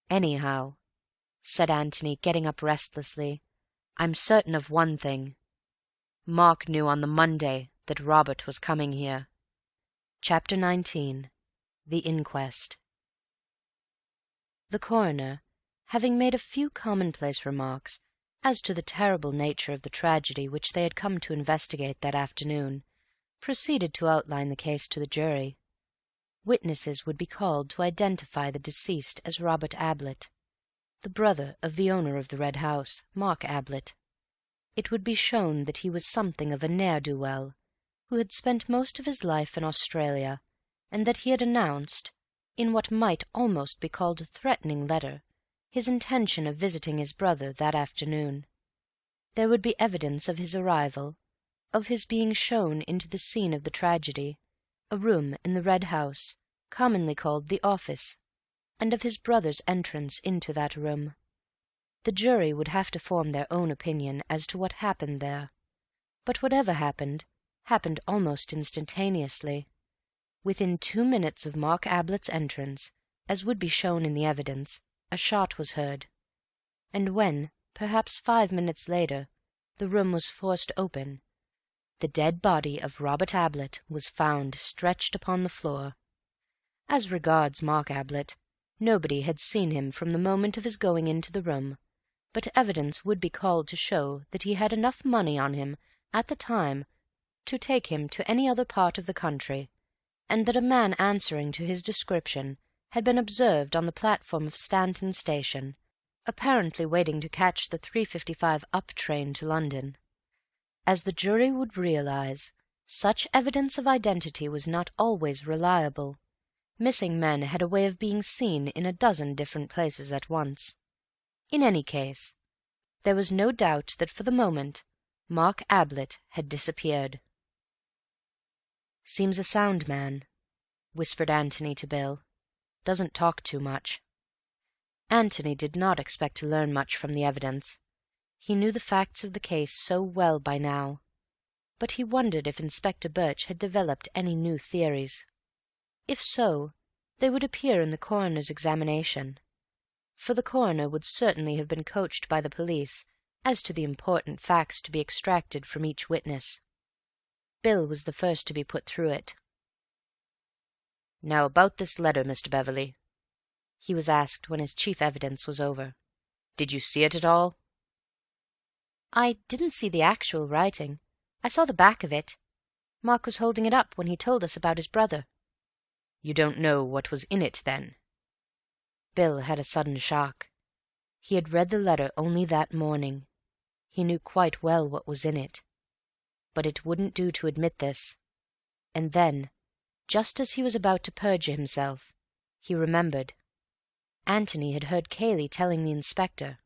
"Anyhow," said Antony, getting up restlessly, "I'm certain of one thing. Mark knew on the Monday that Robert was coming here." Chapter 19. The Inquest. The coroner, having made a few commonplace remarks as to the terrible nature of the tragedy which they had come to investigate that afternoon, proceeded to outline the case to the jury. Witnesses would be called to identify the deceased as Robert Ablett, the brother of the owner of the Red House, Mark Ablett. It would be shown that he was something of a ne'er-do-well, who had spent most of his life in Australia, and that he had announced, in what might almost be called a threatening letter, his intention of visiting his brother that afternoon. There would be evidence of his arrival, of his being shown into the scene of the tragedy, a room in the Red House, commonly called the office, and of his brother's entrance into that room. The jury would have to form their own opinion as to what happened there, but whatever happened almost instantaneously. Within 2 minutes of Mark Ablett's entrance, as would be shown in the evidence, a shot was heard, and when, perhaps 5 minutes later, the room was forced open, the dead body of Robert Ablett was found stretched upon the floor. As regards Mark Ablett, nobody had seen him from the moment of his going into the room, but evidence would be called to show that he had enough money on him at the time to take him to any other part of the country, and that a man answering to his description had been observed on the platform of Stanton Station, apparently waiting to catch the 3:55 up train to London. As the jury would realize, such evidence of identity was not always reliable. Missing men had a way of being seen in a dozen different places at once. In any case, there was no doubt that for the moment Mark Ablett had disappeared. "Seems a sound man," whispered Antony to Bill. "Doesn't talk too much." Antony did not expect to learn much from the evidence. He knew the facts of the case so well by now, but he wondered if Inspector Birch had developed any new theories. If so, they would appear in the coroner's examination, for the coroner would certainly have been coached by the police as to the important facts to be extracted from each witness. Bill was the first to be put through it. "Now about this letter, Mr. Beverley," he was asked when his chief evidence was over. "Did you see it at all?" "I didn't see the actual writing. I saw the back of it. Mark was holding it up when he told us about his brother." "You don't know what was in it, then?" Bill had a sudden shock. He had read the letter only that morning. He knew quite well what was in it. But it wouldn't do to admit this. And then, just as he was about to perjure himself, he remembered. Antony had heard Cayley telling the inspector.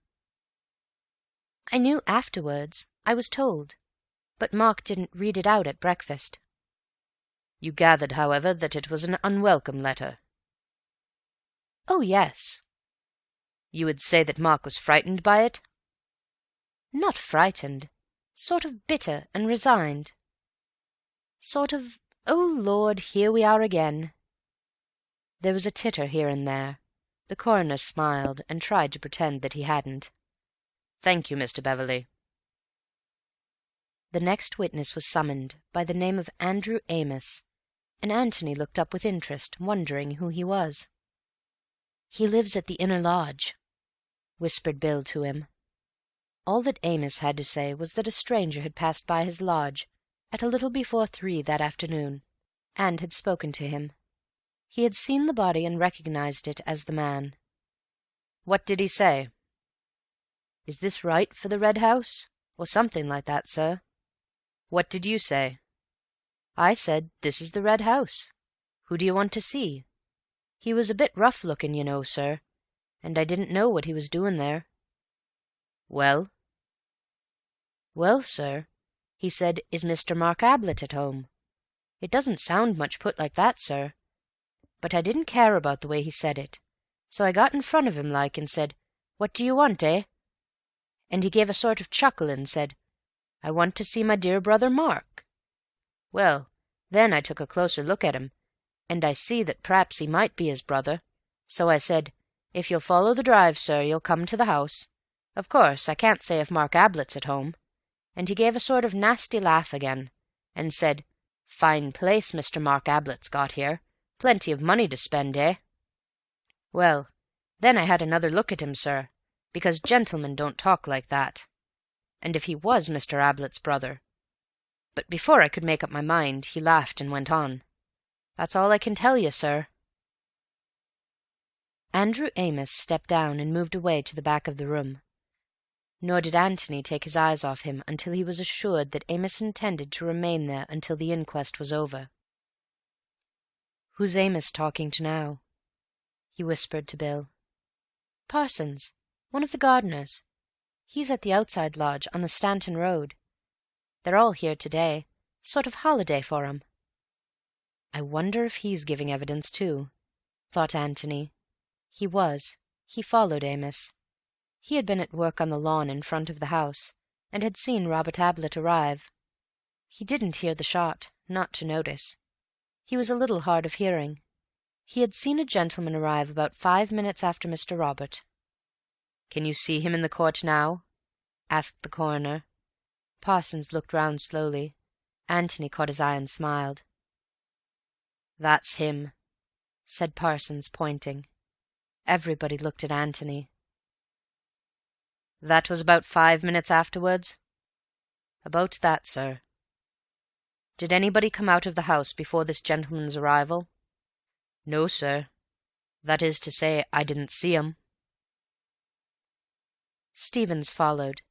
"I knew afterwards. I was told. But Mark didn't read it out at breakfast." "You gathered, however, that it was an unwelcome letter?" "Oh, yes." "You would say that Mark was frightened by it?" "Not frightened. Sort of bitter and resigned. Sort of, 'Oh, Lord, here we are again.'" There was a titter here and there. The coroner smiled and tried to pretend that he hadn't. "Thank you, Mr. Beverley." The next witness was summoned, by the name of Andrew Amos, and Antony looked up with interest, wondering who he was. "He lives at the inner lodge," whispered Bill to him. All that Amos had to say was that a stranger had passed by his lodge at a little before 3 that afternoon, and had spoken to him. He had seen the body and recognized it as the man. "What did he say?" "Is this right for the Red House?" or something like that, sir. "What did you say?" "I said, 'This is the Red House. Who do you want to see?' He was a bit rough-looking, you know, sir, and I didn't know what he was doing there." "Well?" "Well, sir, he said, 'Is Mr. Mark Ablett at home?' It doesn't sound much put like that, sir, but I didn't care about the way he said it, so I got in front of him like and said, 'What do you want, eh?' and he gave a sort of chuckle and said, 'I want to see my dear brother Mark.' Well, then I took a closer look at him, and I see that p'raps he might be his brother, so I said, 'If you'll follow the drive, sir, you'll come to the house. Of course, I can't say if Mark Ablett's at home.' And he gave a sort of nasty laugh again, and said, 'Fine place Mr. Mark Ablett's got here. Plenty of money to spend, eh?' Well, then I had another look at him, sir, because gentlemen don't talk like that, and if he was Mr. Ablett's brother. But before I could make up my mind, he laughed and went on. That's all I can tell you, sir." Andrew Amos stepped down and moved away to the back of the room. Nor did Antony take his eyes off him until he was assured that Amos intended to remain there until the inquest was over. "Who's Amos talking to now?" he whispered to Bill. "Parsons, one of the gardeners. He's at the outside lodge on the Stanton Road. They're all here today, sort of holiday for 'em." "I wonder if he's giving evidence too," thought Antony. He was. He followed Amos. He had been at work on the lawn in front of the house, and had seen Robert Ablett arrive. He didn't hear the shot, not to notice. He was a little hard of hearing. He had seen a gentleman arrive about 5 minutes after Mr. Robert. "Can you see him in the court now?" asked the coroner. Parsons looked round slowly. Antony caught his eye and smiled. "That's him," said Parsons, pointing. Everybody looked at Antony. "That was about 5 minutes afterwards?" "About that, sir." "Did anybody come out of the house before this gentleman's arrival?" "No, sir. That is to say, I didn't see 'em." Stevens followed.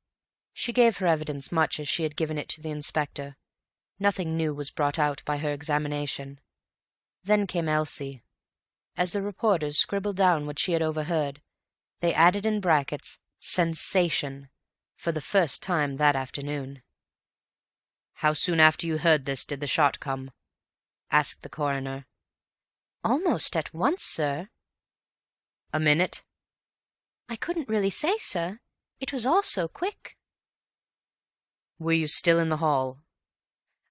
She gave her evidence much as she had given it to the inspector. Nothing new was brought out by her examination. Then came Elsie. As the reporters scribbled down what she had overheard, they added in brackets, "Sensation," for the first time that afternoon. "How soon after you heard this did the shot come?" asked the coroner. "Almost at once, sir." "A minute?" "I couldn't really say, sir. It was all so quick." "Were you still in the hall?"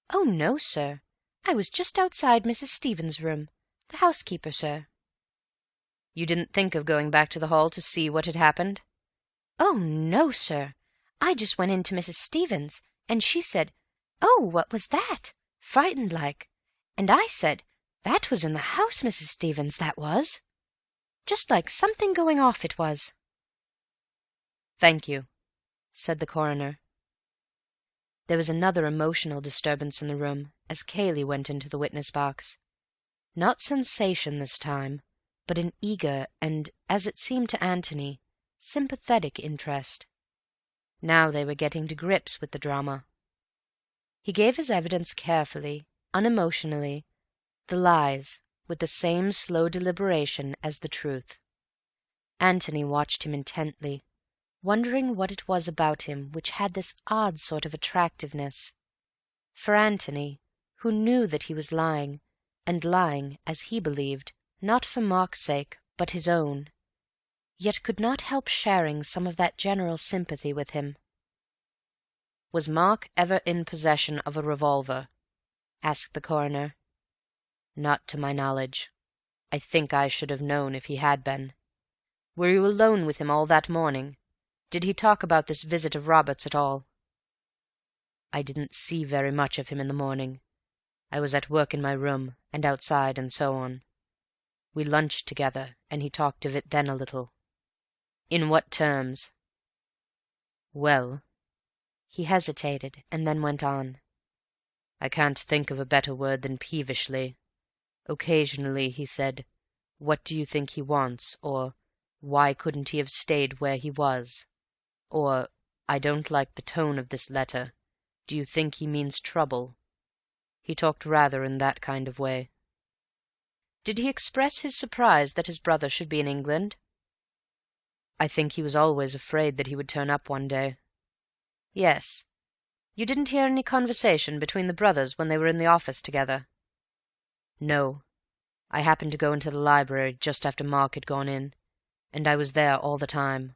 "Oh, no, sir. I was just outside Mrs. Stevens' room, the housekeeper, sir." "You didn't think of going back to the hall to see what had happened?" "Oh, no, sir. I just went in to Mrs. Stevens, and she said, 'Oh, what was that?' frightened like. And I said, 'That was in the house, Mrs. Stevens, that was.' Just like something going off it was." "Thank you," said the coroner. There was another emotional disturbance in the room as Cayley went into the witness box. Not sensation this time, but an eager and, as it seemed to Antony, sympathetic interest. Now they were getting to grips with the drama. He gave his evidence carefully, unemotionally, the lies with the same slow deliberation as the truth. Antony watched him intently, wondering what it was about him which had this odd sort of attractiveness. For Antony, who knew that he was lying, and lying, as he believed, not for Mark's sake, but his own, yet could not help sharing some of that general sympathy with him. "Was Mark ever in possession of a revolver?" asked the coroner. "Not to my knowledge. I think I should have known if he had been. Were you alone with him all that morning? Did he talk about this visit of Robert's at all?" "I didn't see very much of him in the morning. I was at work in my room, and outside, and so on. We lunched together, and he talked of it then a little." "In what terms?" "Well," he hesitated, and then went on. "I can't think of a better word than peevishly. Occasionally he said, 'What do you think he wants?' or 'Why couldn't he have stayed where he was?' or 'I don't like the tone of this letter. Do you think he means trouble?' He talked rather in that kind of way." "Did he express his surprise that his brother should be in England?" "I think he was always afraid that he would turn up one day." "Yes. You didn't hear any conversation between the brothers when they were in the office together?" "No. I happened to go into the library just after Mark had gone in, and I was there all the time."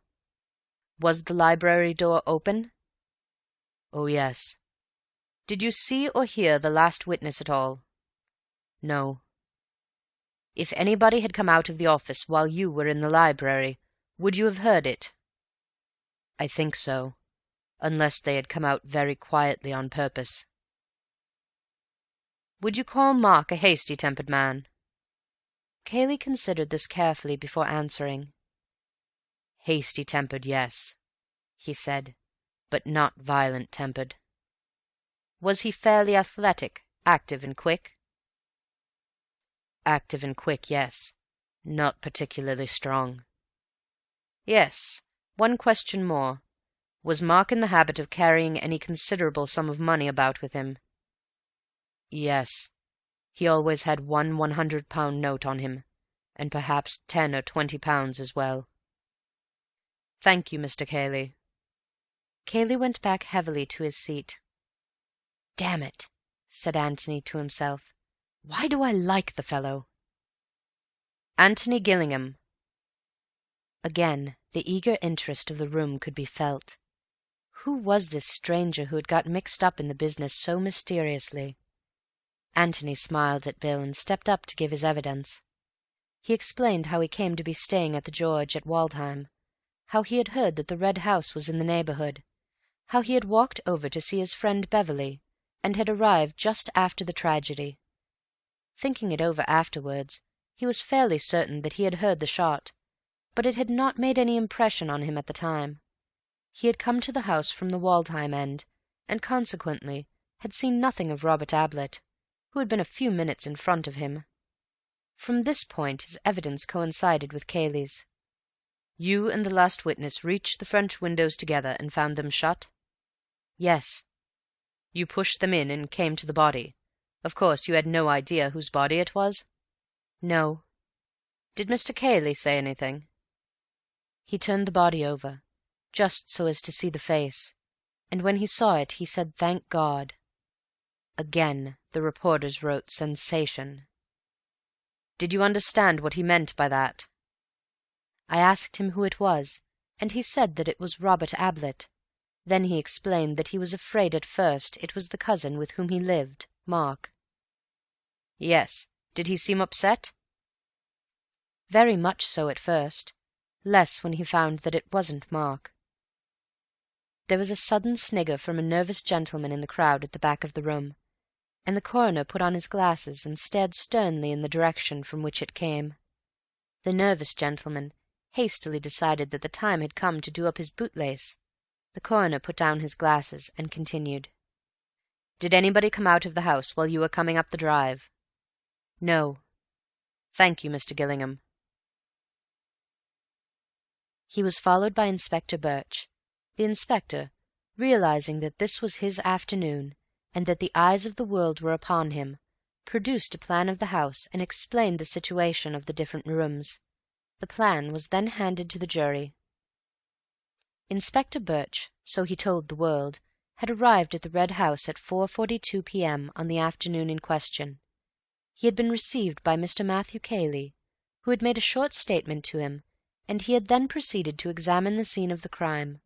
Was the library door open?" "Oh, yes." "Did you see or hear the last witness at all?" "No." "If anybody had come out of the office while you were in the library, would you have heard it?" "I think so, unless they had come out very quietly on purpose." "Would you call Mark a hasty-tempered man?" Cayley considered this carefully before answering. "Hasty-tempered, yes," he said, "but not violent-tempered." "Was he fairly athletic, active and quick?" "Active and quick, yes. Not particularly strong." "Yes. One question more. Was Mark in the habit of carrying any considerable sum of money about with him?" "Yes. He always had one £100 note on him, and perhaps 10 or 20 pounds as well." "Thank you, Mr. Cayley." Cayley went back heavily to his seat. "Damn it," said Antony to himself. "Why do I like the fellow?" "Antony Gillingham." Again the eager interest of the room could be felt. Who was this stranger who had got mixed up in the business so mysteriously? Antony smiled at Bill and stepped up to give his evidence. He explained how he came to be staying at the George at Waldheim, how he had heard that the Red House was in the neighbourhood, how he had walked over to see his friend Beverley, and had arrived just after the tragedy. Thinking it over afterwards, he was fairly certain that he had heard the shot, but it had not made any impression on him at the time. He had come to the house from the Waldheim end, and consequently had seen nothing of Robert Ablett, who had been a few minutes in front of him. From this point his evidence coincided with Cayley's. "You and the last witness reached the French windows together and found them shut?" "Yes." "You pushed them in and came to the body. Of course you had no idea whose body it was?" "No." "Did Mr. Cayley say anything?" "He turned the body over, just so as to see the face, and when he saw it he said, 'Thank God.'" Again the reporters wrote "sensation." "Did you understand what he meant by that?" "I asked him who it was, and he said that it was Robert Ablett. Then he explained that he was afraid at first it was the cousin with whom he lived, Mark." "Yes. Did he seem upset?" "Very much so at first, less when he found that it wasn't Mark." There was a sudden snigger from a nervous gentleman in the crowd at the back of the room, and the coroner put on his glasses and stared sternly in the direction from which it came. The nervous gentleman hastily decided that the time had come to do up his bootlace. The coroner put down his glasses and continued. "Did anybody come out of the house while you were coming up the drive?" "No." "Thank you, Mr. Gillingham." He was followed by Inspector Birch. The inspector, realizing that this was his afternoon, and that the eyes of the world were upon him, produced a plan of the house and explained the situation of the different rooms. The plan was then handed to the jury. Inspector Birch, so he told the world, had arrived at the Red House at 4:42 p.m. on the afternoon in question. He had been received by Mr. Matthew Cayley, who had made a short statement to him, and he had then proceeded to examine the scene of the crime.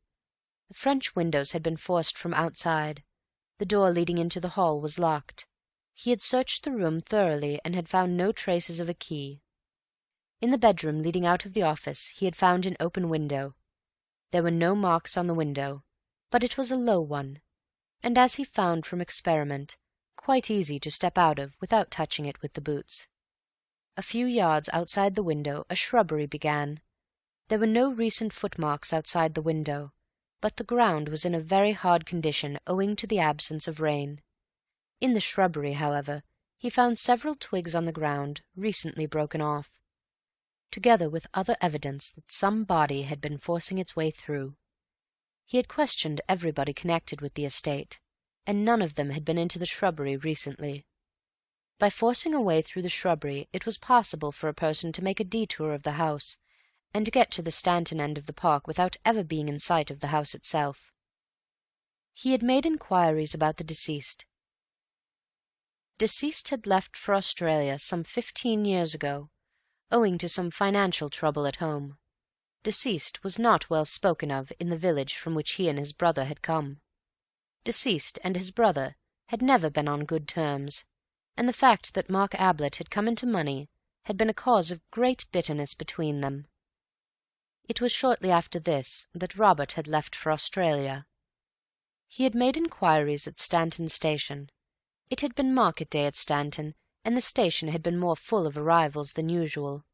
The French windows had been forced from outside. The door leading into the hall was locked. He had searched the room thoroughly and had found no traces of a key. In the bedroom leading out of the office he had found an open window. There were no marks on the window, but it was a low one, and, as he found from experiment, quite easy to step out of without touching it with the boots. A few yards outside the window a shrubbery began. There were no recent footmarks outside the window, but the ground was in a very hard condition owing to the absence of rain. In the shrubbery, however, he found several twigs on the ground, recently broken off, together with other evidence that some body had been forcing its way through. He had questioned everybody connected with the estate, and none of them had been into the shrubbery recently. By forcing a way through the shrubbery it was possible for a person to make a detour of the house, and get to the Stanton end of the park without ever being in sight of the house itself. He had made inquiries about the deceased. Deceased had left for Australia some 15 years ago, owing to some financial trouble at home. Deceased was not well spoken of in the village from which he and his brother had come. Deceased and his brother had never been on good terms, and the fact that Mark Ablett had come into money had been a cause of great bitterness between them. It was shortly after this that Robert had left for Australia. He had made inquiries at Stanton station. It had been market day at Stanton, and the station had been more full of arrivals than usual.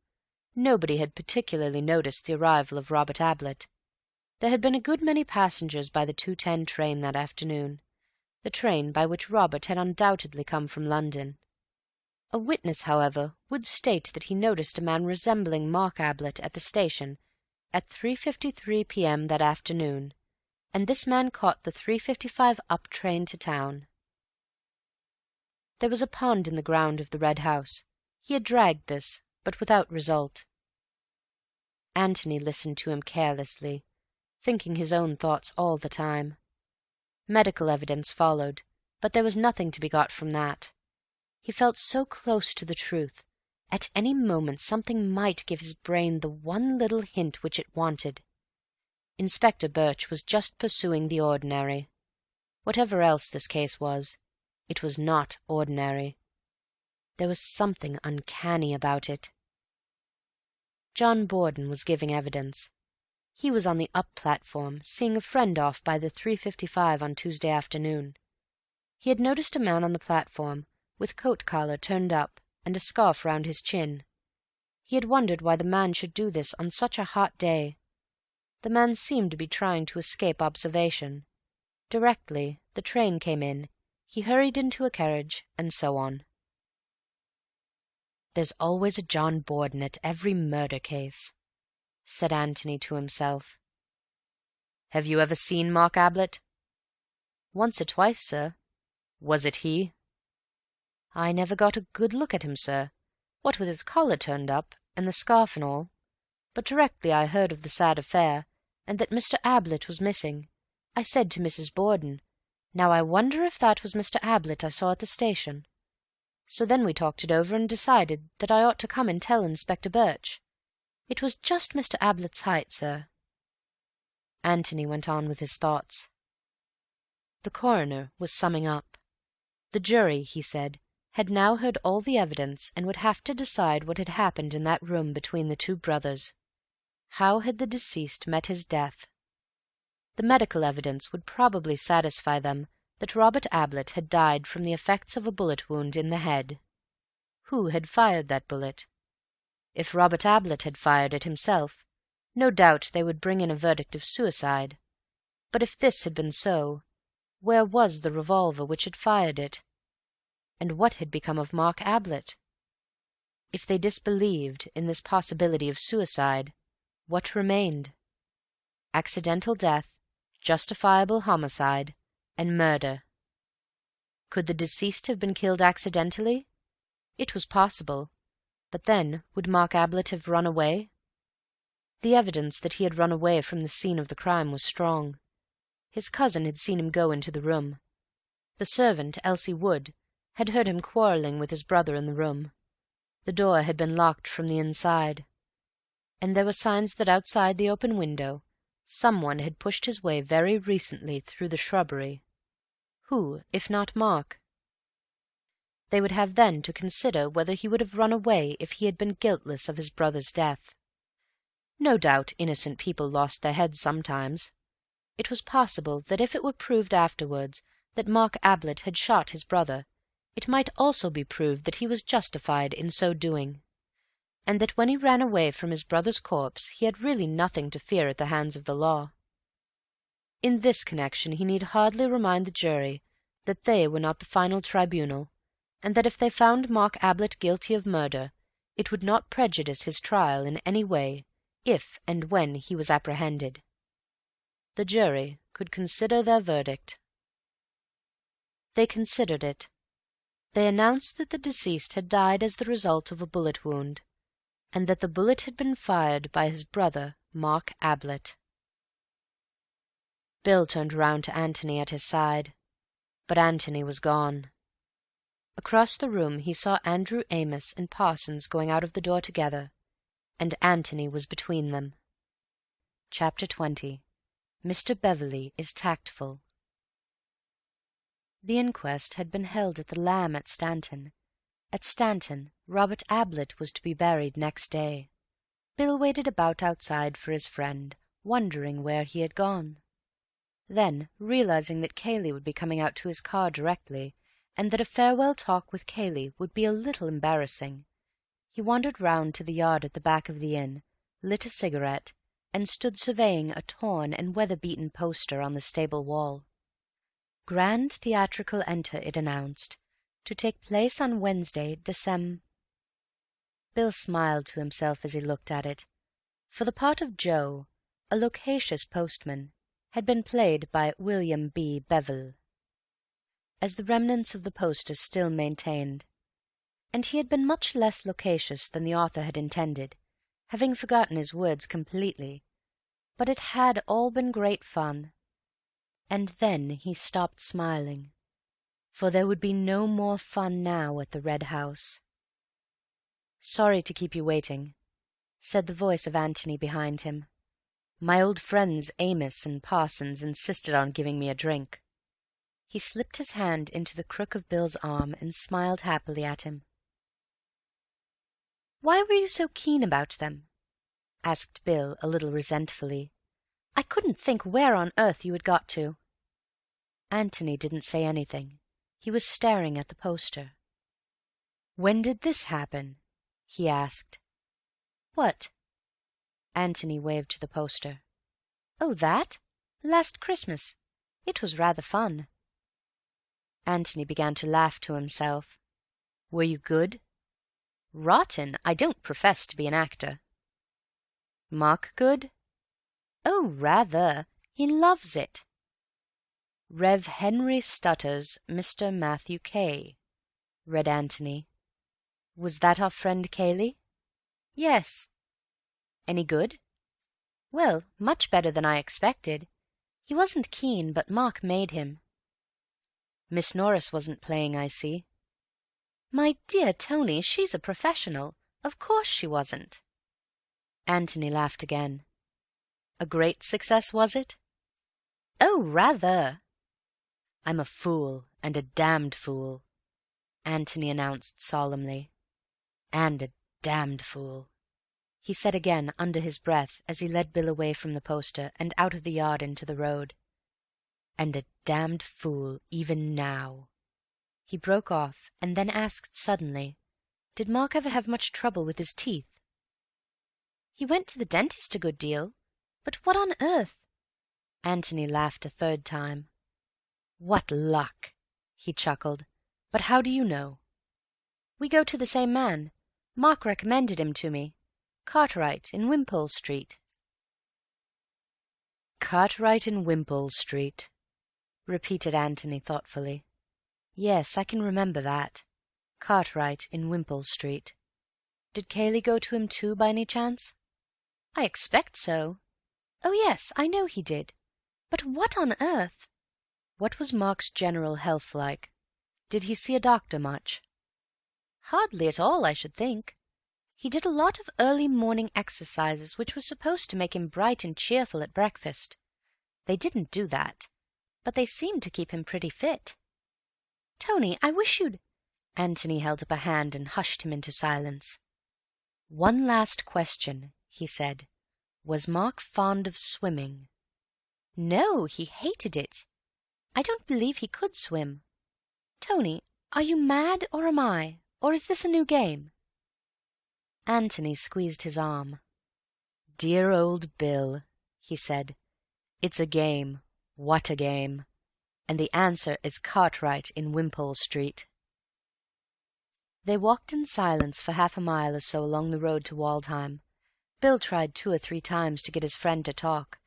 Nobody had particularly noticed the arrival of Robert Ablett. There had been a good many passengers by the 2:10 train that afternoon, the train by which Robert had undoubtedly come from London. A witness, however, would state that he noticed a man resembling Mark Ablett at the station at 3:53 p.m. that afternoon, and this man caught the 3:55 up train to town. There was a pond in the ground of the Red House. He had dragged this, but without result. Antony listened to him carelessly, thinking his own thoughts all the time. Medical evidence followed, but there was nothing to be got from that. He felt so close to the truth. At any moment something might give his brain the one little hint which it wanted. Inspector Birch was just pursuing the ordinary. Whatever else this case was, it was not ordinary. There was something uncanny about it. John Borden was giving evidence. He was on the up platform, seeing a friend off by the 3:55 on Tuesday afternoon. He had noticed a man on the platform, with coat collar turned up and a scarf round his chin. He had wondered why the man should do this on such a hot day. The man seemed to be trying to escape observation. Directly the train came in, he hurried into a carriage, and so on. "There's always a John Borden at every murder case," said Antony to himself. "Have you ever seen Mark Ablett?" "Once or twice, sir." "Was it he?" "I never got a good look at him, sir, what with his collar turned up, and the scarf and all. But directly I heard of the sad affair, and that Mr. Ablett was missing, I said to Mrs. Borden, 'Now I wonder if that was Mr. Ablett I saw at the station.' So then we talked it over and decided that I ought to come and tell Inspector Birch. It was just Mr. Ablett's height, sir." Antony went on with his thoughts. The coroner was summing up. The jury, he said, had now heard all the evidence and would have to decide what had happened in that room between the two brothers. How had the deceased met his death? The medical evidence would probably satisfy them that Robert Ablett had died from the effects of a bullet wound in the head. Who had fired that bullet? If Robert Ablett had fired it himself, no doubt they would bring in a verdict of suicide. But if this had been so, where was the revolver which had fired it? And what had become of Mark Ablett? If they disbelieved in this possibility of suicide, what remained? Accidental death, justifiable homicide, and murder. Could the deceased have been killed accidentally? It was possible, but then would Mark Ablett have run away? The evidence that he had run away from the scene of the crime was strong. His cousin had seen him go into the room. The servant, Elsie Wood, had heard him quarrelling with his brother in the room. The door had been locked from the inside, and there were signs that outside the open window someone had pushed his way very recently through the shrubbery. Who, if not Mark? They would have then to consider whether he would have run away if he had been guiltless of his brother's death. No doubt innocent people lost their heads sometimes. It was possible that if it were proved afterwards that Mark Ablett had shot his brother, it might also be proved that he was justified in so doing, and that when he ran away from his brother's corpse he had really nothing to fear at the hands of the law. In this connection he need hardly remind the jury that they were not the final tribunal, and that if they found Mark Ablett guilty of murder, it would not prejudice his trial in any way if and when he was apprehended. The jury could consider their verdict. They considered it. They announced that the deceased had died as the result of a bullet wound, and that the bullet had been fired by his brother, Mark Ablett. Bill turned round to Antony at his side, but Antony was gone. Across the room he saw Andrew Amos and Parsons going out of the door together, and Antony was between them. Chapter 20. Mr. Beverley is tactful. The inquest had been held at the Lamb at Stanton. At Stanton, Robert Ablett was to be buried next day. Bill waited about outside for his friend, wondering where he had gone. Then, realizing that Cayley would be coming out to his car directly, and that a farewell talk with Cayley would be a little embarrassing, he wandered round to the yard at the back of the inn, lit a cigarette, and stood surveying a torn and weather-beaten poster on the stable wall. Grand Theatrical Enter, it announced, to take place on Wednesday, December. Bill smiled to himself as he looked at it, for the part of Joe, a loquacious postman, had been played by William B. Bevel, as the remnants of the poster still maintained, and he had been much less loquacious than the author had intended, having forgotten his words completely, but it had all been great fun. And then he stopped smiling, for there would be no more fun now at the Red House. "Sorry to keep you waiting," said the voice of Antony behind him. "My old friends Amos and Parsons insisted on giving me a drink." He slipped his hand into the crook of Bill's arm and smiled happily at him. "Why were you so keen about them?" asked Bill a little resentfully. "I couldn't think where on earth you had got to." Antony didn't say anything. He was staring at the poster. "When did this happen?" he asked. "What?" Antony waved to the poster. "Oh, that? Last Christmas. It was rather fun." Antony began to laugh to himself. "Were you good?" "Rotten. I don't profess to be an actor." "Mark good?" "Oh, rather. He loves it." "Rev. Henry Stutter's Mr. Matthew K," read Antony. "Was that our friend Cayley?" "Yes." "Any good?" "Well, much better than I expected. He wasn't keen, but Mark made him." "Miss Norris wasn't playing, I see." "My dear Tony, she's a professional. Of course she wasn't." Antony laughed again. "A great success, was it?" "Oh, rather." "I'm a fool, and a damned fool," Antony announced solemnly. "And a damned fool," he said again under his breath as he led Bill away from the poster and out of the yard into the road. "And a damned fool even now." He broke off, and then asked suddenly, "Did Mark ever have much trouble with his teeth?" "He went to the dentist a good deal. But what on earth—" Antony laughed a third time. "What luck!" he chuckled. "But how do you know?" "We go to the same man. Mark recommended him to me. Cartwright in Wimpole Street." "Cartwright in Wimpole Street," repeated Antony thoughtfully. "Yes, I can remember that. Cartwright in Wimpole Street. Did Cayley go to him too, by any chance?" "I expect so. Oh, yes, I know he did. But what on earth—" "What was Mark's general health like? Did he see a doctor much?" "Hardly at all, I should think. He did a lot of early morning exercises which were supposed to make him bright and cheerful at breakfast. They didn't do that, but they seemed to keep him pretty fit. Tony, I wish you'd—" Antony held up a hand and hushed him into silence. "One last question," he said. "Was Mark fond of swimming?" "No, he hated it. I don't believe he could swim. Tony, are you mad, or am I? Or is this a new game?" Antony squeezed his arm. "Dear old Bill," he said. "It's a game. What a game! And the answer is Cartwright in Wimpole Street." They walked in silence for half a mile or so along the road to Waldheim. Bill tried 2 or 3 times to get his friend to talk,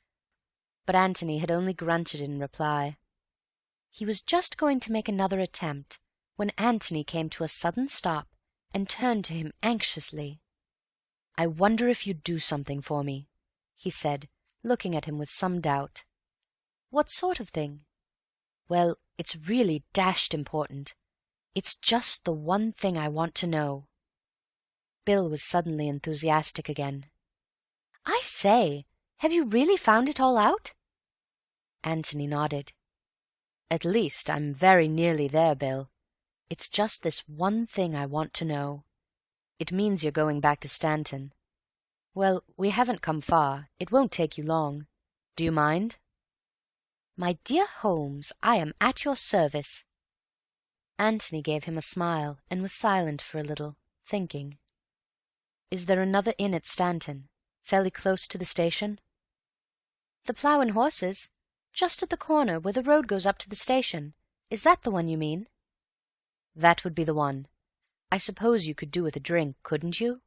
but Antony had only grunted in reply. He was just going to make another attempt when Antony came to a sudden stop and turned to him anxiously. "I wonder if you'd do something for me," he said, looking at him with some doubt. "What sort of thing?" "Well, it's really dashed important. It's just the one thing I want to know." Bill was suddenly enthusiastic again. "I say, Have you really found it all out?" Antony nodded. "At least I'm very nearly there, Bill. It's just this one thing I want to know. It means you're going back to Stanton. Well, we haven't come far. It won't take you long. Do you mind?" "My dear Holmes, I am at your service." Antony gave him a smile, and was silent for a little, thinking. "Is there another inn at Stanton, fairly close to the station?" "The Plough and Horses, just at the corner where the road goes up to the station. Is that the one you mean?" "That would be the one. I suppose you could do with a drink, couldn't you?"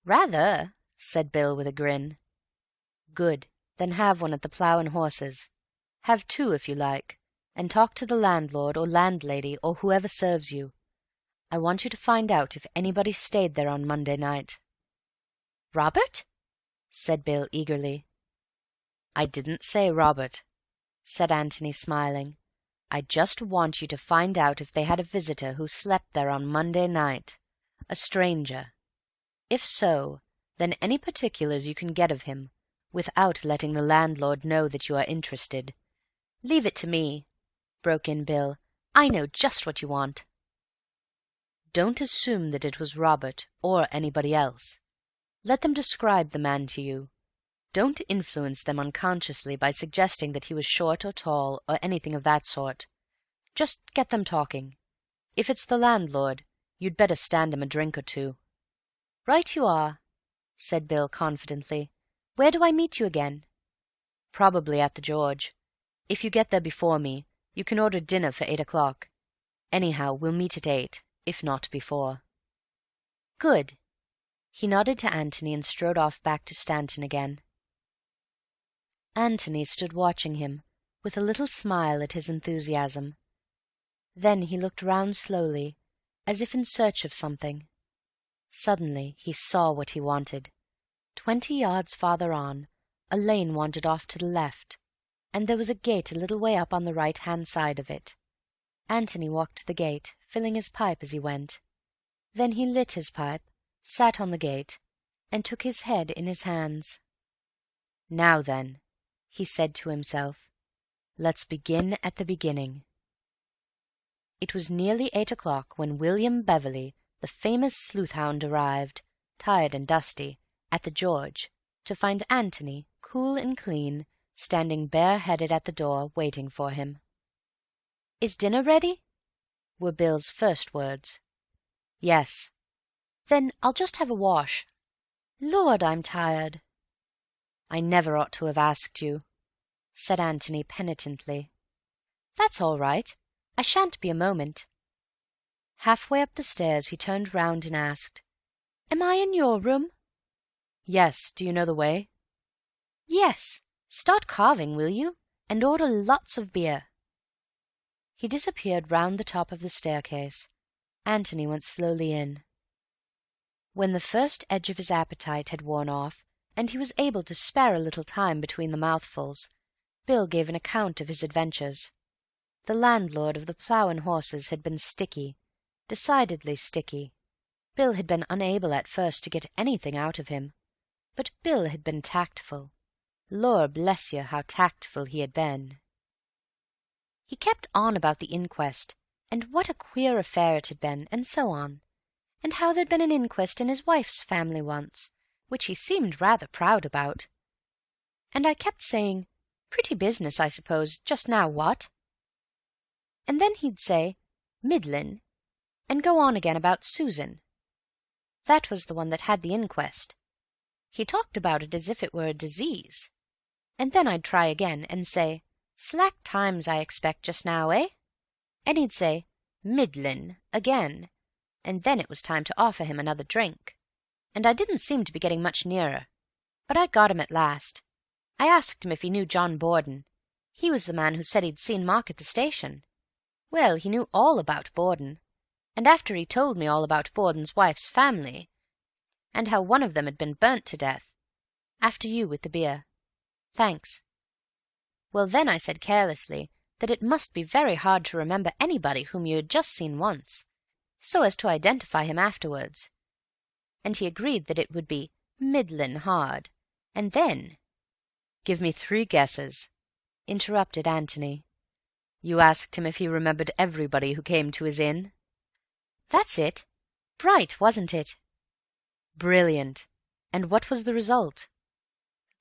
"Rather," said Bill with a grin. "Good. Then have one at the Plough and Horses. Have two if you like, and talk to the landlord or landlady or whoever serves you. I want you to find out if anybody stayed there on Monday night." "Robert?" said Bill eagerly. "I didn't say Robert," said Antony, smiling. "I just want you to find out if they had a visitor who slept there on Monday night, a stranger. If so, then any particulars you can get of him, without letting the landlord know that you are interested." "Leave it to me," broke in Bill. "I know just what you want." "Don't assume that it was Robert or anybody else. Let them describe the man to you. Don't influence them unconsciously by suggesting that he was short or tall or anything of that sort. Just get them talking. If it's the landlord, you'd better stand him a drink or two." "Right you are," said Bill confidently. "Where do I meet you again?" "Probably at the George. If you get there before me, you can order dinner for 8 o'clock. Anyhow, we'll meet at 8, if not before." "Good." He nodded to Antony and strode off back to Stanton again. Antony stood watching him, with a little smile at his enthusiasm. Then he looked round slowly, as if in search of something. Suddenly he saw what he wanted. 20 yards farther on, a lane wandered off to the left, and there was a gate a little way up on the right-hand side of it. Antony walked to the gate, filling his pipe as he went. Then he lit his pipe, sat on the gate, and took his head in his hands. "Now then," he said to himself, "let's begin at the beginning." It was nearly 8 o'clock when William Beverley, the famous sleuth-hound, arrived, tired and dusty, at the George, to find Antony, cool and clean, standing bare-headed at the door, waiting for him. "Is dinner ready?" were Bill's first words. "Yes." "Then I'll just have a wash. Lord, I'm tired." "I never ought to have asked you," said Antony penitently. "That's all right. I shan't be a moment." Halfway up the stairs he turned round and asked, "Am I in your room?" "Yes. Do you know the way?" "Yes. Start carving, will you? And order lots of beer." He disappeared round the top of the staircase. Antony went slowly in. When the first edge of his appetite had worn off, and he was able to spare a little time between the mouthfuls, Bill gave an account of his adventures. The landlord of the Plough and Horses had been sticky, decidedly sticky. Bill had been unable at first to get anything out of him, but Bill had been tactful. Lord bless you, how tactful he had been. He kept on about the inquest, and what a queer affair it had been, and so on, and how there'd been an inquest in his wife's family once, which he seemed rather proud about. And I kept saying, "Pretty business, I suppose, just now, what?" And then he'd say, "Midland," and go on again about Susan. That was the one that had the inquest. He talked about it as if it were a disease. And then I'd try again, and say, "Slack times, I expect, just now, eh?" And he'd say, "Midland," again, and then it was time to offer him another drink. And I didn't seem to be getting much nearer, but I got him at last. I asked him if he knew John Borden. He was the man who said he'd seen Mark at the station. Well, he knew all about Borden, and after he told me all about Borden's wife's family, and how one of them had been burnt to death. After you with the beer. Thanks. Well, then I said carelessly that it must be very hard to remember anybody whom you had just seen once, so as to identify him afterwards. And he agreed that it would be middlin' hard, and then "Give me 3 guesses," interrupted Antony. "You asked him if he remembered everybody who came to his inn?" "That's it. Bright, wasn't it?" "Brilliant. And what was the result?"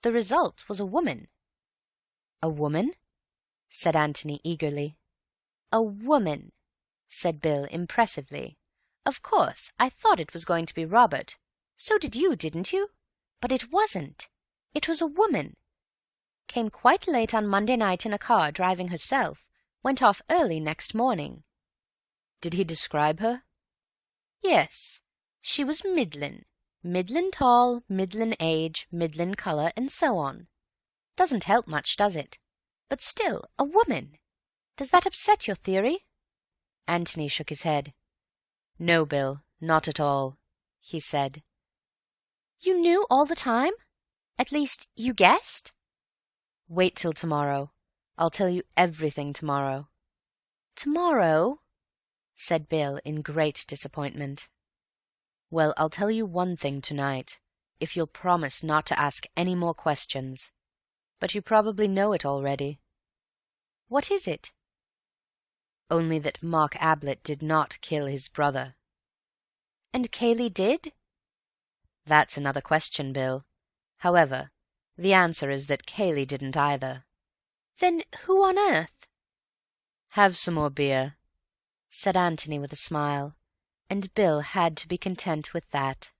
"The result was a woman." "A woman?" said Antony eagerly. "A woman," said Bill impressively. "Of course, I thought it was going to be Robert. So did you, didn't you? But it wasn't. It was a woman. Came quite late on Monday night in a car, driving herself. Went off early next morning." "Did he describe her?" "Yes. She was middlin'. Middlin' tall, middlin' age, middlin' colour, and so on. Doesn't help much, does it? But still, a woman. Does that upset your theory?" Antony shook his head. "No, Bill, not at all," he said. "You knew all the time? At least, you guessed?" "Wait till tomorrow. I'll tell you everything tomorrow." "Tomorrow?" said Bill in great disappointment. "Well, I'll tell you one thing tonight, if you'll promise not to ask any more questions. But you probably know it already." "What is it?" "Only that Mark Ablett did not kill his brother." "And Cayley did?" "That's another question, Bill. However, the answer is that Cayley didn't either." "Then who on earth—" "Have some more beer," said Antony with a smile, and Bill had to be content with that.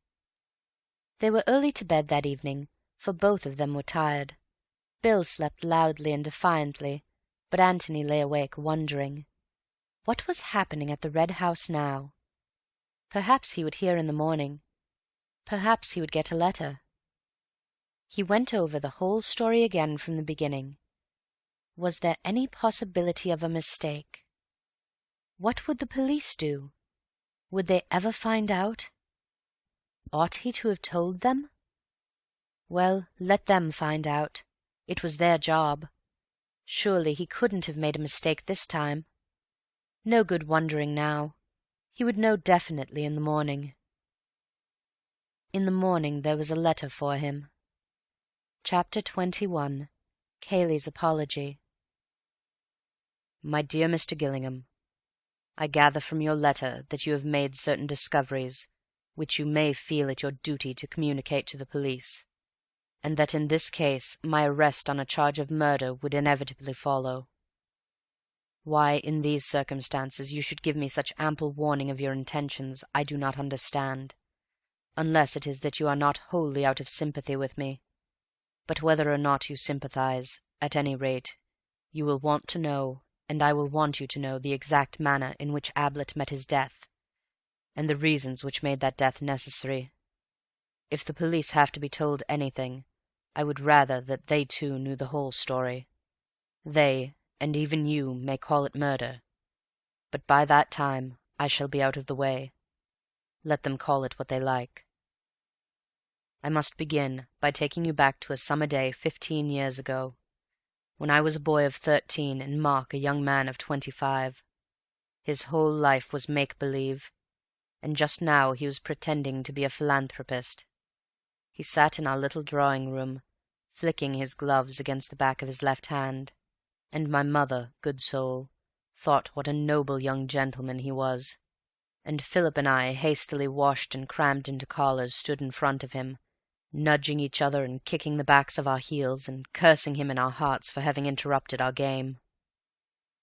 They were early to bed that evening, for both of them were tired. Bill slept loudly and defiantly, but Antony lay awake wondering. What was happening at the Red House now? Perhaps he would hear in the morning. Perhaps he would get a letter. He went over the whole story again from the beginning. Was there any possibility of a mistake? What would the police do? Would they ever find out? Ought he to have told them? Well, let them find out. It was their job. Surely he couldn't have made a mistake this time. No good wondering now. He would know definitely in the morning. In the morning there was a letter for him. Chapter 21. Cayley's Apology. My dear Mr. Gillingham, I gather from your letter that you have made certain discoveries which you may feel it your duty to communicate to the police, and that in this case my arrest on a charge of murder would inevitably follow. Why, in these circumstances, you should give me such ample warning of your intentions, I do not understand, unless it is that you are not wholly out of sympathy with me. But whether or not you sympathize, at any rate, you will want to know, and I will want you to know, the exact manner in which Ablett met his death, and the reasons which made that death necessary. If the police have to be told anything, I would rather that they too knew the whole story. They, and even you, may call it murder, but by that time I shall be out of the way. Let them call it what they like. I must begin by taking you back to a summer day 15 years ago, when I was a boy of 13 and Mark a young man of 25. His whole life was make-believe, and just now he was pretending to be a philanthropist. He sat in our little drawing-room, flicking his gloves against the back of his left hand, and my mother, good soul, thought what a noble young gentleman he was, and Philip and I, hastily washed and crammed into collars, stood in front of him, nudging each other and kicking the backs of our heels, and cursing him in our hearts for having interrupted our game.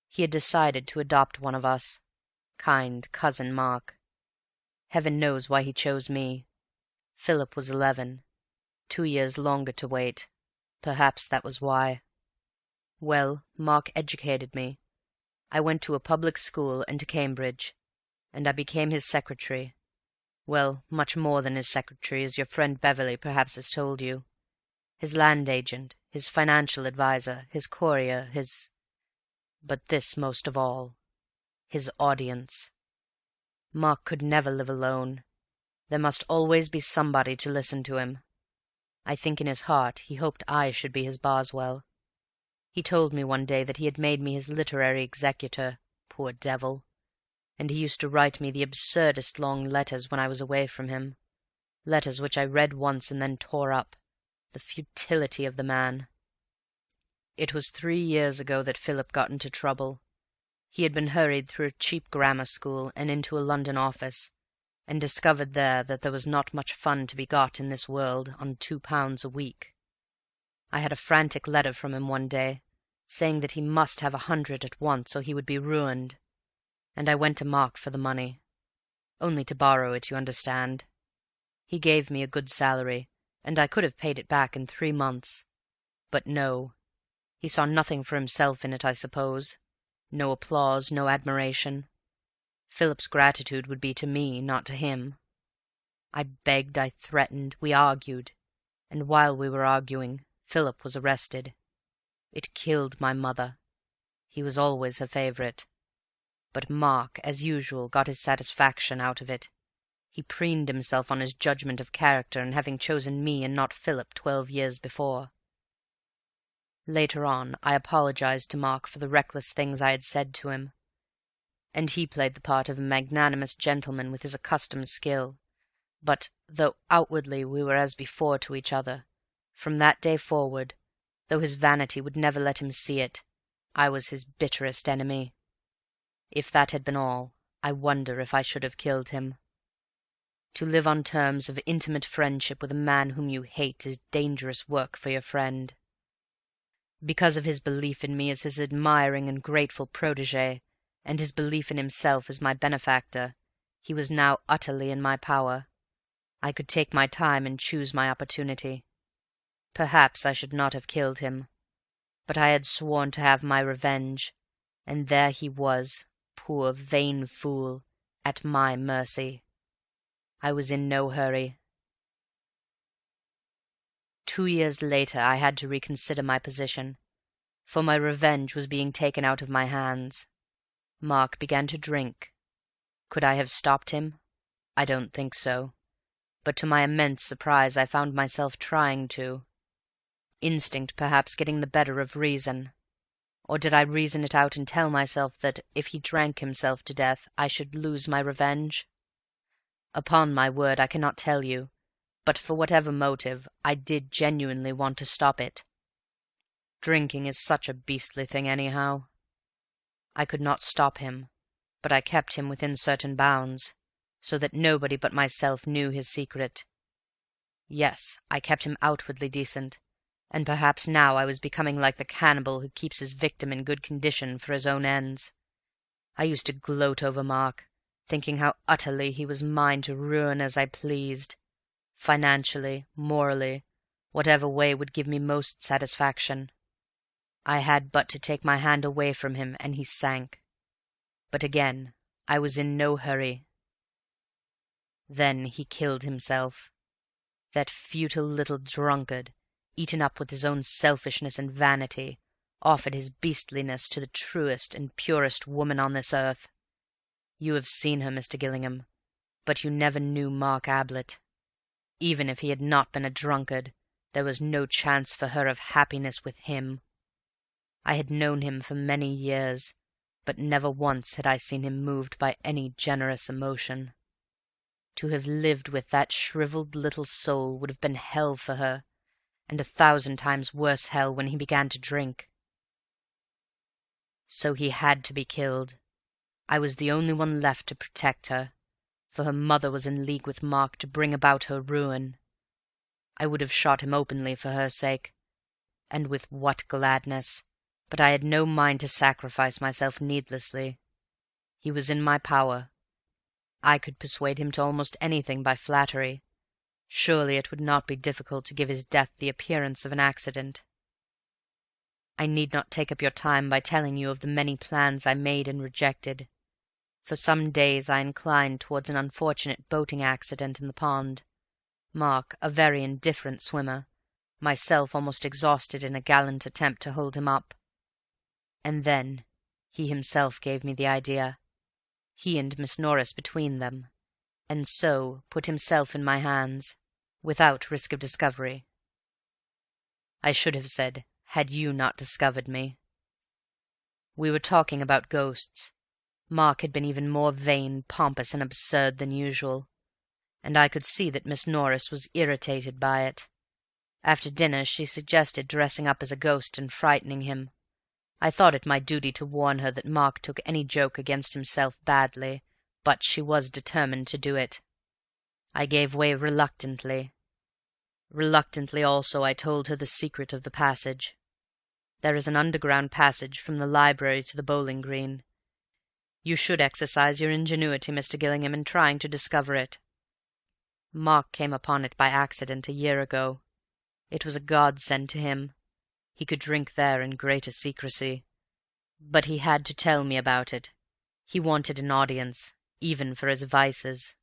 He had decided to adopt one of us, kind cousin Mark. Heaven knows why he chose me. Philip was 11, 2 years longer to wait. Perhaps that was why. Well, Mark educated me. I went to a public school and to Cambridge, and I became his secretary. Well, much more than his secretary, as your friend Beverley perhaps has told you. His land agent, his financial adviser, his courier, his... but this most of all, his audience. Mark could never live alone. There must always be somebody to listen to him. I think in his heart he hoped I should be his Boswell. He told me one day that he had made me his literary executor, poor devil, and he used to write me the absurdest long letters when I was away from him, letters which I read once and then tore up. The futility of the man! It was 3 years ago that Philip got into trouble. He had been hurried through a cheap grammar school and into a London office, and discovered there that there was not much fun to be got in this world on £2 a week. I had a frantic letter from him one day, saying that he must have 100 at once or he would be ruined, and I went to Mark for the money. Only to borrow it, you understand. He gave me a good salary, and I could have paid it back in 3 months. But no. He saw nothing for himself in it, I suppose. No applause, no admiration. Philip's gratitude would be to me, not to him. I begged, I threatened, we argued, and while we were arguing, Philip was arrested. It killed my mother. He was always her favourite. But Mark, as usual, got his satisfaction out of it. He preened himself on his judgment of character in having chosen me and not Philip 12 years before. Later on, I apologized to Mark for the reckless things I had said to him, and he played the part of a magnanimous gentleman with his accustomed skill. But, though outwardly we were as before to each other, from that day forward, though his vanity would never let him see it, I was his bitterest enemy. If that had been all, I wonder if I should have killed him. To live on terms of intimate friendship with a man whom you hate is dangerous work for your friend. Because of his belief in me as his admiring and grateful protégé, and his belief in himself as my benefactor, he was now utterly in my power. I could take my time and choose my opportunity. Perhaps I should not have killed him, but I had sworn to have my revenge, and there he was, poor vain fool, at my mercy. I was in no hurry. 2 years later I had to reconsider my position, for my revenge was being taken out of my hands. Mark began to drink. Could I have stopped him? I don't think so, but to my immense surprise I found myself trying to. Instinct perhaps getting the better of reason. Or did I reason it out and tell myself that, if he drank himself to death, I should lose my revenge? Upon my word, I cannot tell you, but for whatever motive, I did genuinely want to stop it. Drinking is such a beastly thing anyhow. I could not stop him, but I kept him within certain bounds, so that nobody but myself knew his secret. Yes, I kept him outwardly decent, and perhaps now I was becoming like the cannibal who keeps his victim in good condition for his own ends. I used to gloat over Mark, thinking how utterly he was mine to ruin as I pleased, financially, morally, whatever way would give me most satisfaction. I had but to take my hand away from him, and he sank. But again, I was in no hurry. Then he killed himself. That futile little drunkard, eaten up with his own selfishness and vanity, offered his beastliness to the truest and purest woman on this earth. You have seen her, Mr. Gillingham, but you never knew Mark Ablett. Even if he had not been a drunkard, there was no chance for her of happiness with him. I had known him for many years, but never once had I seen him moved by any generous emotion. To have lived with that shriveled little soul would have been hell for her, and 1,000 times worse hell when he began to drink. So he had to be killed. I was the only one left to protect her, for her mother was in league with Mark to bring about her ruin. I would have shot him openly for her sake, and with what gladness, but I had no mind to sacrifice myself needlessly. He was in my power. I could persuade him to almost anything by flattery. Surely it would not be difficult to give his death the appearance of an accident. I need not take up your time by telling you of the many plans I made and rejected. For some days I inclined towards an unfortunate boating accident in the pond. Mark, a very indifferent swimmer, myself almost exhausted in a gallant attempt to hold him up. And then he himself gave me the idea, he and Miss Norris between them, and so put himself in my hands, without risk of discovery. I should have said, had you not discovered me. We were talking about ghosts. Mark had been even more vain, pompous, and absurd than usual, and I could see that Miss Norris was irritated by it. After dinner she suggested dressing up as a ghost and frightening him. I thought it my duty to warn her that Mark took any joke against himself badly, but she was determined to do it. I gave way reluctantly. Reluctantly also I told her the secret of the passage. There is an underground passage from the library to the bowling green. You should exercise your ingenuity, Mr. Gillingham, in trying to discover it. Mark came upon it by accident a year ago. It was a godsend to him. He could drink there in greater secrecy. But he had to tell me about it. He wanted an audience, even for his vices.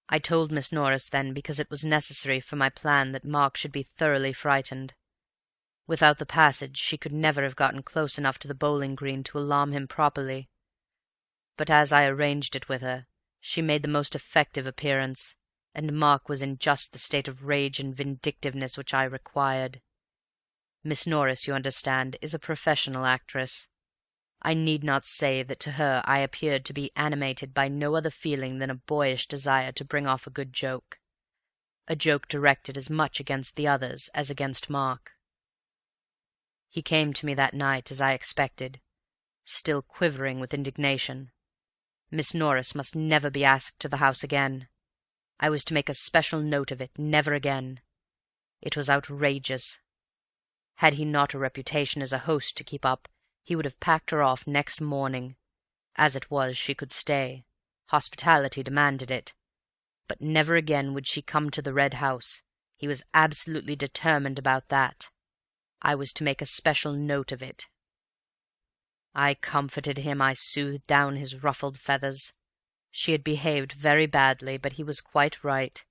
I told Miss Norris then because it was necessary for my plan that Mark should be thoroughly frightened. Without the passage she could never have gotten close enough to the bowling green to alarm him properly. But as I arranged it with her, she made the most effective appearance, and Mark was in just the state of rage and vindictiveness which I required. Miss Norris, you understand, is a professional actress. I need not say that to her I appeared to be animated by no other feeling than a boyish desire to bring off a good joke, a joke directed as much against the others as against Mark. He came to me that night, as I expected, still quivering with indignation. Miss Norris must never be asked to the house again. I was to make a special note of it, never again. It was outrageous. Had he not a reputation as a host to keep up, he would have packed her off next morning. As it was, she could stay. Hospitality demanded it. But never again would she come to the Red House. He was absolutely determined about that. I was to make a special note of it. I comforted him, I soothed down his ruffled feathers. She had behaved very badly, but he was quite right.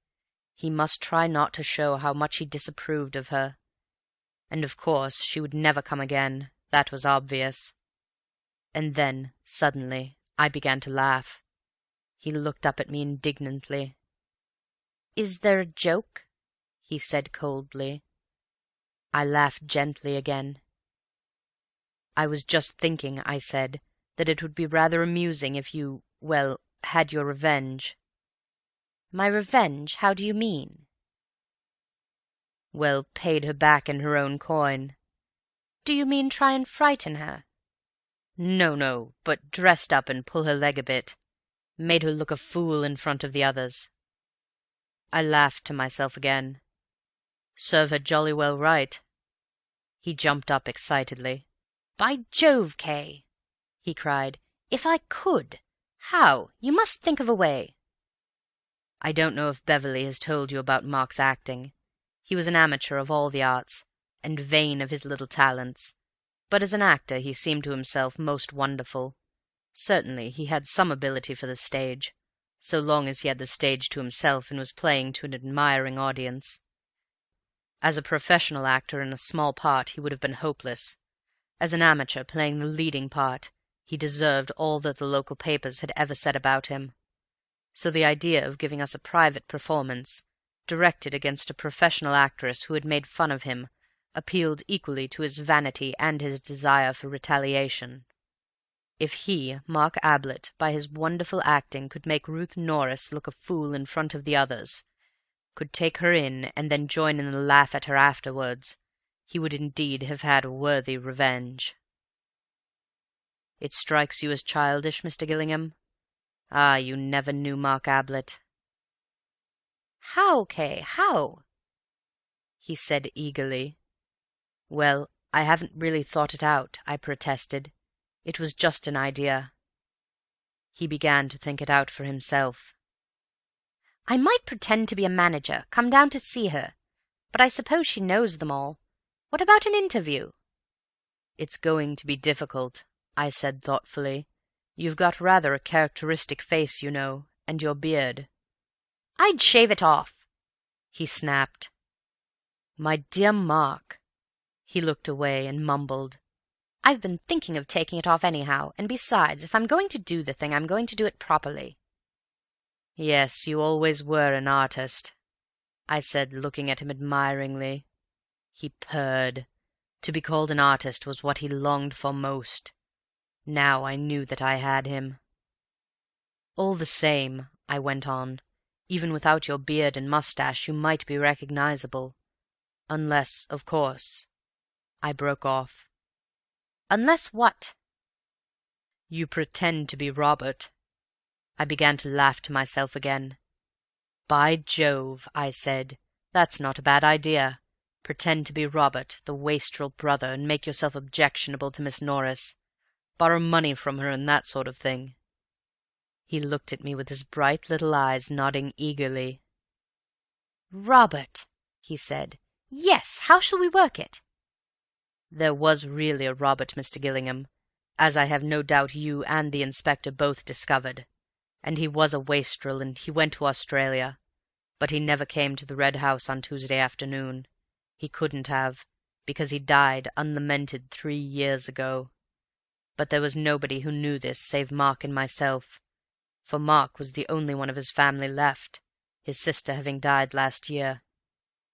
He must try not to show how much he disapproved of her. And of course she would never come again. That was obvious. And then, suddenly, I began to laugh. He looked up at me indignantly. "Is there a joke?" he said coldly. I laughed gently again. "I was just thinking," I said, "that it would be rather amusing if you, well, had your revenge." "My revenge? How do you mean?" "Well, paid her back in her own coin." "Do you mean try and frighten her?" No, but dressed up and pull her leg a bit. Made her look a fool in front of the others." I laughed to myself again. Serve her jolly well right. He jumped up excitedly. "By Jove, Kay!" he cried. "If I could! How? You must think of a way." I don't know if Beverley has told you about Mark's acting. He was an amateur of all the arts, and vain of his little talents, but as an actor he seemed to himself most wonderful. Certainly he had some ability for the stage, so long as he had the stage to himself and was playing to an admiring audience. As a professional actor in a small part he would have been hopeless. As an amateur playing the leading part, he deserved all that the local papers had ever said about him. So the idea of giving us a private performance, directed against a professional actress who had made fun of him, appealed equally to his vanity and his desire for retaliation. If he, Mark Ablett, by his wonderful acting could make Ruth Norris look a fool in front of the others, could take her in and then join in the laugh at her afterwards, he would indeed have had a worthy revenge. It strikes you as childish, Mr. Gillingham? Ah, you never knew Mark Ablett. "How, Kay, how?" he said eagerly. "Well, I haven't really thought it out," I protested. "It was just an idea." He began to think it out for himself. "I might pretend to be a manager, come down to see her, but I suppose she knows them all. What about an interview?" "It's going to be difficult," I said thoughtfully. "You've got rather a characteristic face, you know, and your beard." "I'd shave it off," he snapped. "My dear Mark." He looked away and mumbled. "I've been thinking of taking it off anyhow, and besides, if I'm going to do the thing, I'm going to do it properly." "Yes, you always were an artist," I said, looking at him admiringly. He purred. To be called an artist was what he longed for most. Now I knew that I had him. "All the same," I went on, Even without your beard and moustache you might be recognizable. Unless, of course—" I broke off. "Unless what?" "You pretend to be Robert." I began to laugh to myself again. "By Jove," I said, "that's not a bad idea. Pretend to be Robert, the wastrel brother, and make yourself objectionable to Miss Norris. Borrow money from her and that sort of thing." He looked at me with his bright little eyes, nodding eagerly. "Robert," he said. "Yes, how shall we work it?" There was really a Robert, Mr. Gillingham, as I have no doubt you and the Inspector both discovered, and he was a wastrel, and he went to Australia, but he never came to the Red House on Tuesday afternoon. He couldn't have, because he died unlamented 3 years ago. But there was nobody who knew this save Mark and myself, for Mark was the only one of his family left, his sister having died last year,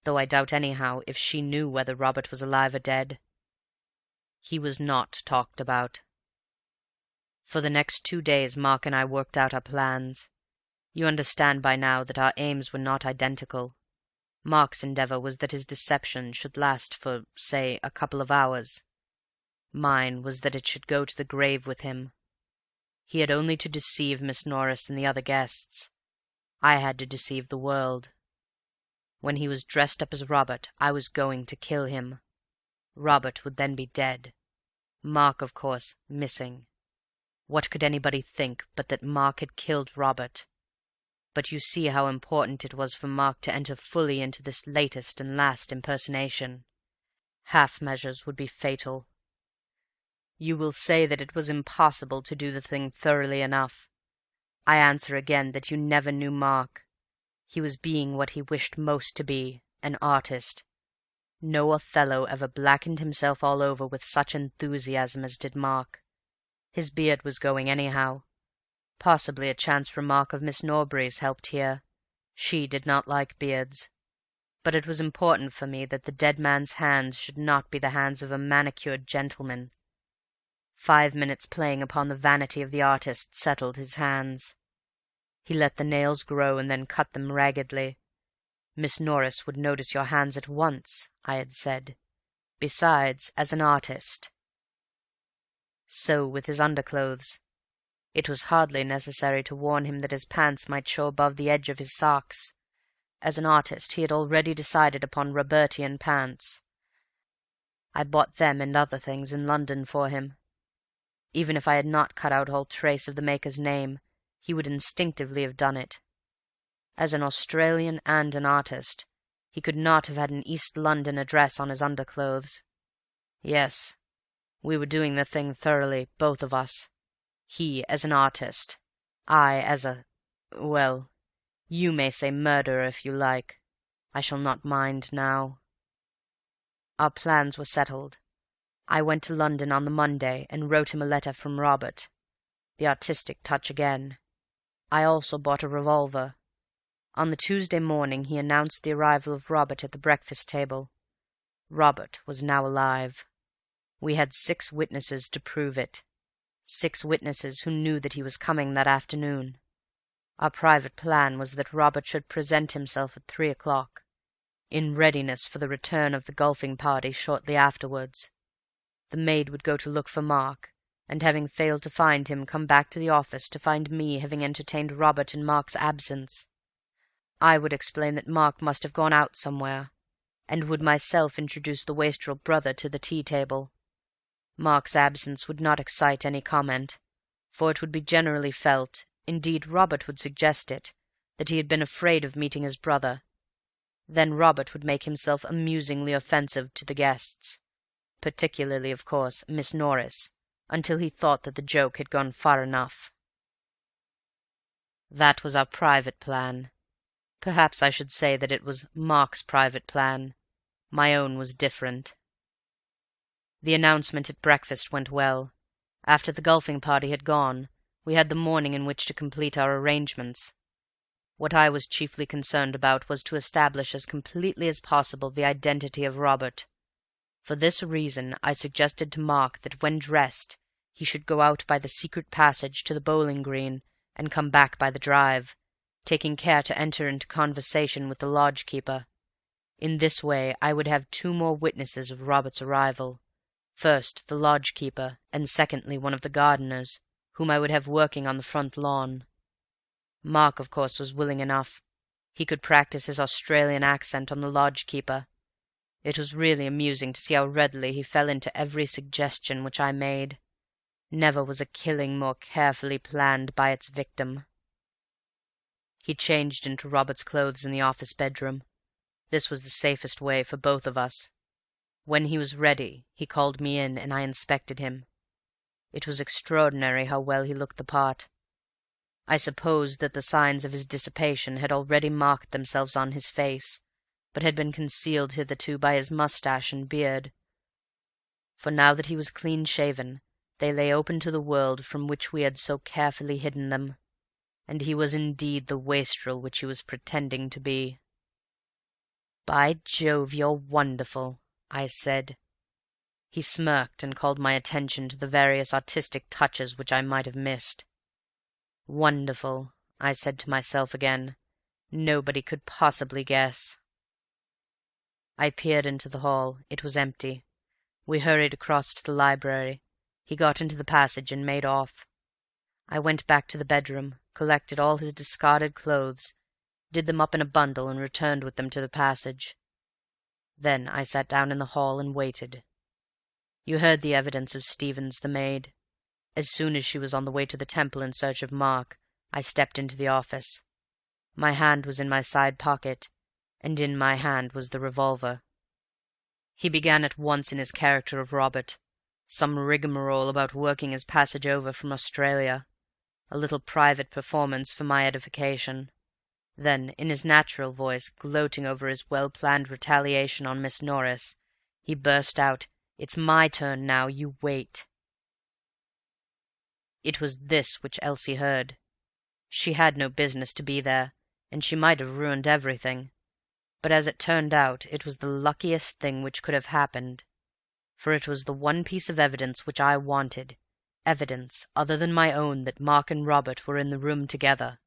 though I doubt anyhow if she knew whether Robert was alive or dead. He was not talked about. For the next 2 days Mark and I worked out our plans. You understand by now that our aims were not identical. Mark's endeavour was that his deception should last for, say, a couple of hours. Mine was that it should go to the grave with him. He had only to deceive Miss Norris and the other guests. I had to deceive the world. When he was dressed up as Robert, I was going to kill him. Robert would then be dead. Mark, of course, missing. What could anybody think but that Mark had killed Robert? But you see how important it was for Mark to enter fully into this latest and last impersonation. Half measures would be fatal. You will say that it was impossible to do the thing thoroughly enough. I answer again that you never knew Mark. He was being what he wished most to be, an artist. No Othello ever blackened himself all over with such enthusiasm as did Mark. His beard was going anyhow. Possibly a chance remark of Miss Norbury's helped here. She did not like beards. But it was important for me that the dead man's hands should not be the hands of a manicured gentleman. 5 minutes playing upon the vanity of the artist settled his hands. He let the nails grow and then cut them raggedly. Miss Norris would notice your hands at once, I had said. Besides, as an artist. So with his underclothes. It was hardly necessary to warn him that his pants might show above the edge of his socks. As an artist he had already decided upon Robertian pants. I bought them and other things in London for him. Even if I had not cut out all trace of the maker's name, he would instinctively have done it. As an Australian and an artist, he could not have had an East London address on his underclothes. Yes, we were doing the thing thoroughly, both of us. He as an artist, I as well, you may say murderer if you like. I shall not mind now. Our plans were settled. I went to London on the Monday and wrote him a letter from Robert. The artistic touch again. I also bought a revolver. On the Tuesday morning he announced the arrival of Robert at the breakfast table. Robert was now alive. We had 6 witnesses to prove it. 6 witnesses who knew that he was coming that afternoon. Our private plan was that Robert should present himself at 3 o'clock, in readiness for the return of the golfing party shortly afterwards. The maid would go to look for Mark, and having failed to find him, come back to the office to find me having entertained Robert in Mark's absence. I would explain that Mark must have gone out somewhere, and would myself introduce the wastrel brother to the tea-table. Mark's absence would not excite any comment, for it would be generally felt, indeed Robert would suggest it, that he had been afraid of meeting his brother. Then Robert would make himself amusingly offensive to the guests, particularly, of course, Miss Norris, until he thought that the joke had gone far enough. That was our private plan. Perhaps I should say that it was Mark's private plan. My own was different. The announcement at breakfast went well. After the golfing party had gone, we had the morning in which to complete our arrangements. What I was chiefly concerned about was to establish as completely as possible the identity of Robert. For this reason I suggested to Mark that when dressed he should go out by the secret passage to the bowling green and come back by the drive, taking care to enter into conversation with the lodge-keeper. In this way I would have 2 more witnesses of Robert's arrival. First, the lodge-keeper, and secondly, one of the gardeners, whom I would have working on the front lawn. Mark, of course, was willing enough. He could practice his Australian accent on the lodge-keeper. It was really amusing to see how readily he fell into every suggestion which I made. Never was a killing more carefully planned by its victim. He changed into Robert's clothes in the office bedroom. This was the safest way for both of us. When he was ready, he called me in, and I inspected him. It was extraordinary how well he looked the part. I supposed that the signs of his dissipation had already marked themselves on his face, but had been concealed hitherto by his moustache and beard. For now that he was clean-shaven, they lay open to the world from which we had so carefully hidden them, and he was indeed the wastrel which he was pretending to be. "By Jove, you're wonderful," I said. He smirked and called my attention to the various artistic touches which I might have missed. "Wonderful," I said to myself again. "Nobody could possibly guess." I peered into the hall. It was empty. We hurried across to the library. He got into the passage and made off. I went back to the bedroom, collected all his discarded clothes, did them up in a bundle, and returned with them to the passage. Then I sat down in the hall and waited. You heard the evidence of Stevens, the maid. As soon as she was on the way to the Temple in search of Mark, I stepped into the office. My hand was in my side pocket, and in my hand was the revolver. He began at once in his character of Robert, some rigmarole about working his passage over from Australia, a little private performance for my edification. Then, in his natural voice, gloating over his well-planned retaliation on Miss Norris, he burst out, "It's my turn now, you wait." It was this which Elsie heard. She had no business to be there, and she might have ruined everything. But as it turned out, it was the luckiest thing which could have happened, for it was the one piece of evidence which I wanted, evidence other than my own that Mark and Robert were in the room together.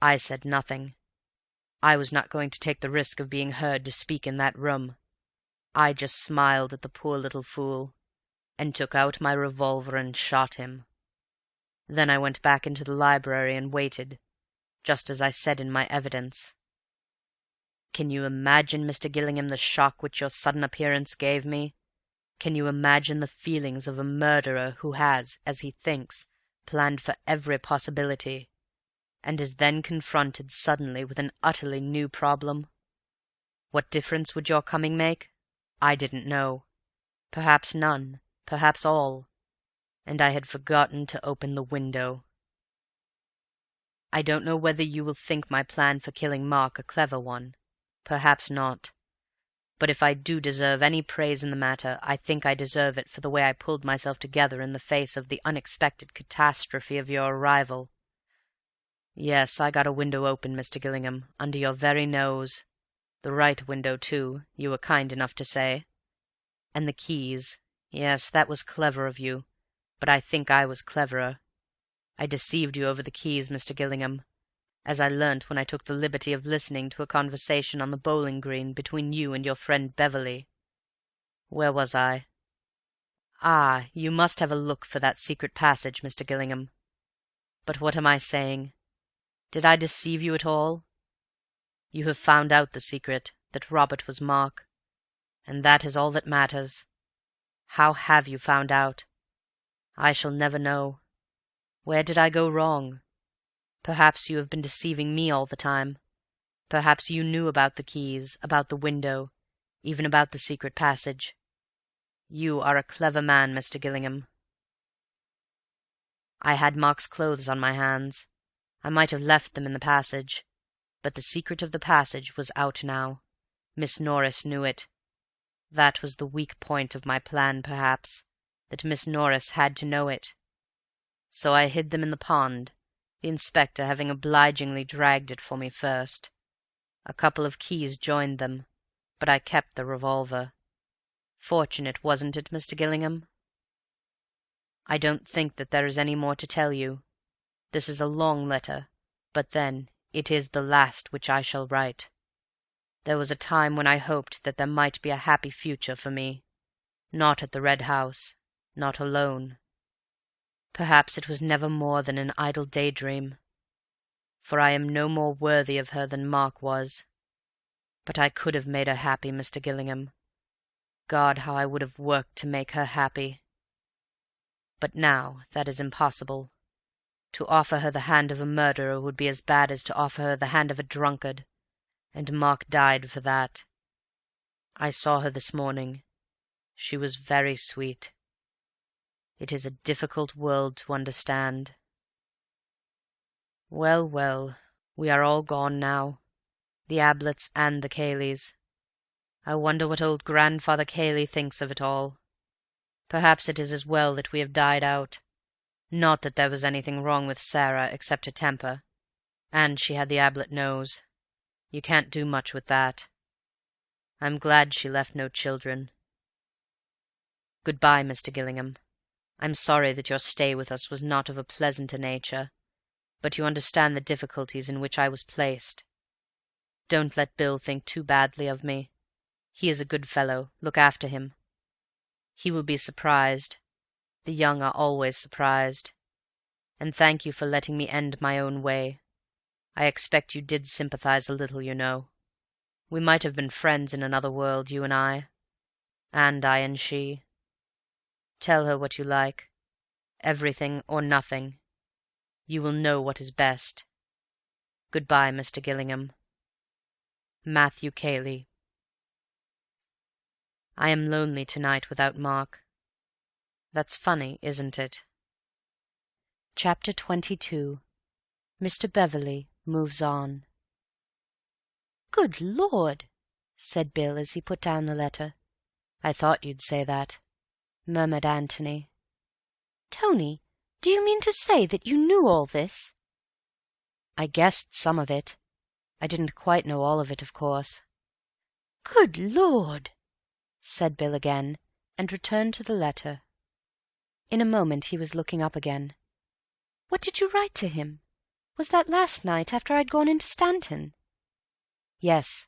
I said nothing. I was not going to take the risk of being heard to speak in that room. I just smiled at the poor little fool, and took out my revolver and shot him. Then I went back into the library and waited, just as I said in my evidence. Can you imagine, Mr. Gillingham, the shock which your sudden appearance gave me? Can you imagine the feelings of a murderer who has, as he thinks, planned for every possibility, and is then confronted suddenly with an utterly new problem? What difference would your coming make? I didn't know. Perhaps none, perhaps all. And I had forgotten to open the window. I don't know whether you will think my plan for killing Mark a clever one. Perhaps not. But if I do deserve any praise in the matter, I think I deserve it for the way I pulled myself together in the face of the unexpected catastrophe of your arrival. Yes, I got a window open, Mr. Gillingham, under your very nose. The right window, too, you were kind enough to say. And the keys. Yes, that was clever of you, but I think I was cleverer. I deceived you over the keys, Mr. Gillingham, as I learnt when I took the liberty of listening to a conversation on the bowling green between you and your friend Beverley. Where was I? Ah, you must have a look for that secret passage, Mr. Gillingham. But what am I saying? Did I deceive you at all? You have found out the secret, that Robert was Mark, and that is all that matters. How have you found out? I shall never know. Where did I go wrong? Perhaps you have been deceiving me all the time. Perhaps you knew about the keys, about the window, even about the secret passage. You are a clever man, Mr. Gillingham. I had Mark's clothes on my hands. I might have left them in the passage, but the secret of the passage was out now. Miss Norris knew it. That was the weak point of my plan, perhaps, that Miss Norris had to know it. So I hid them in the pond, the inspector having obligingly dragged it for me first. A couple of keys joined them, but I kept the revolver. Fortunate, wasn't it, Mr. Gillingham? I don't think that there is any more to tell you. This is a long letter, but then it is the last which I shall write. There was a time when I hoped that there might be a happy future for me, not at the Red House, not alone. Perhaps it was never more than an idle daydream, for I am no more worthy of her than Mark was. But I could have made her happy, Mr. Gillingham. God, how I would have worked to make her happy! But now that is impossible. To offer her the hand of a murderer would be as bad as to offer her the hand of a drunkard, and Mark died for that. I saw her this morning. She was very sweet. It is a difficult world to understand. Well, well, we are all gone now, the Ablets and the Cayleys. I wonder what old Grandfather Cayley thinks of it all. Perhaps it is as well that we have died out. Not that there was anything wrong with Sarah except her temper, and she had the Ablet nose. You can't do much with that. I'm glad she left no children. Good-bye, Mr. Gillingham. I'm sorry that your stay with us was not of a pleasanter nature, but you understand the difficulties in which I was placed. Don't let Bill think too badly of me. He is a good fellow. Look after him. He will be surprised. The young are always surprised. And thank you for letting me end my own way. I expect you did sympathize a little, you know. We might have been friends in another world, you and I and she. Tell her what you like. Everything or nothing. You will know what is best. Good-bye, Mr. Gillingham. Matthew Cayley. I am lonely tonight without Mark. That's funny, isn't it? Chapter 22. Mr. Beverley moves on. "Good Lord!" said Bill as he put down the letter. "I thought you'd say that," murmured Antony. "Tony, do you mean to say that you knew all this?" "I guessed some of it. I didn't quite know all of it, of course." "Good Lord!" said Bill again, and returned to the letter. In a moment he was looking up again. "What did you write to him? Was that last night after I'd gone into Stanton?" "Yes."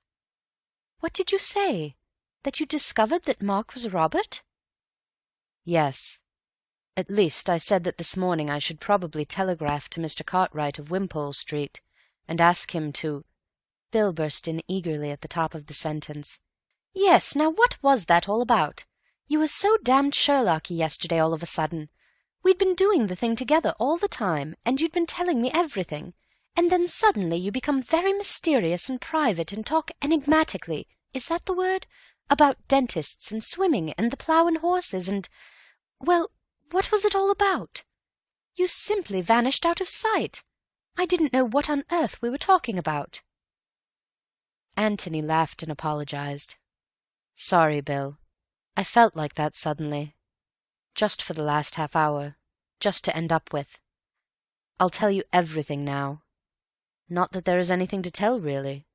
"What did you say? That you discovered that Mark was Robert?" "Yes. At least I said that this morning I should probably telegraph to Mr. Cartwright of Wimpole Street, and ask him to—" Bill burst in eagerly at the top of the sentence. "Yes, now what was that all about? You were so damned Sherlocky yesterday all of a sudden. We'd been doing the thing together all the time, and you'd been telling me everything, and then suddenly you become very mysterious and private and talk enigmatically, is that the word? About dentists and swimming and the plough and horses and— Well, what was it all about? You simply vanished out of sight. I didn't know what on earth we were talking about." Antony laughed and apologized. "Sorry, Bill. I felt like that suddenly. Just for the last half-hour. Just to end up with. I'll tell you everything now. Not that there is anything to tell, really.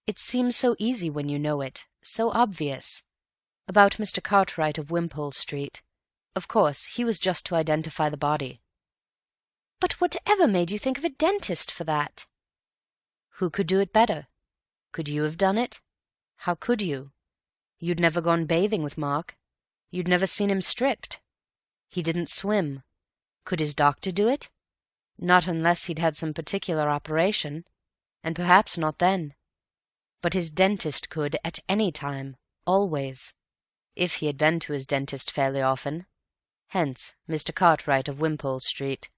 It seems so easy when you know it, so obvious. About Mr. Cartwright of Wimpole Street. Of course, he was just to identify the body." "But whatever made you think of a dentist for that?" "Who could do it better? Could you have done it? How could you? You'd never gone bathing with Mark. You'd never seen him stripped. He didn't swim. Could his doctor do it? Not unless he'd had some particular operation, and perhaps not then. But his dentist could at any time, always, if he had been to his dentist fairly often. Hence Mr. Cartwright of Wimpole Street."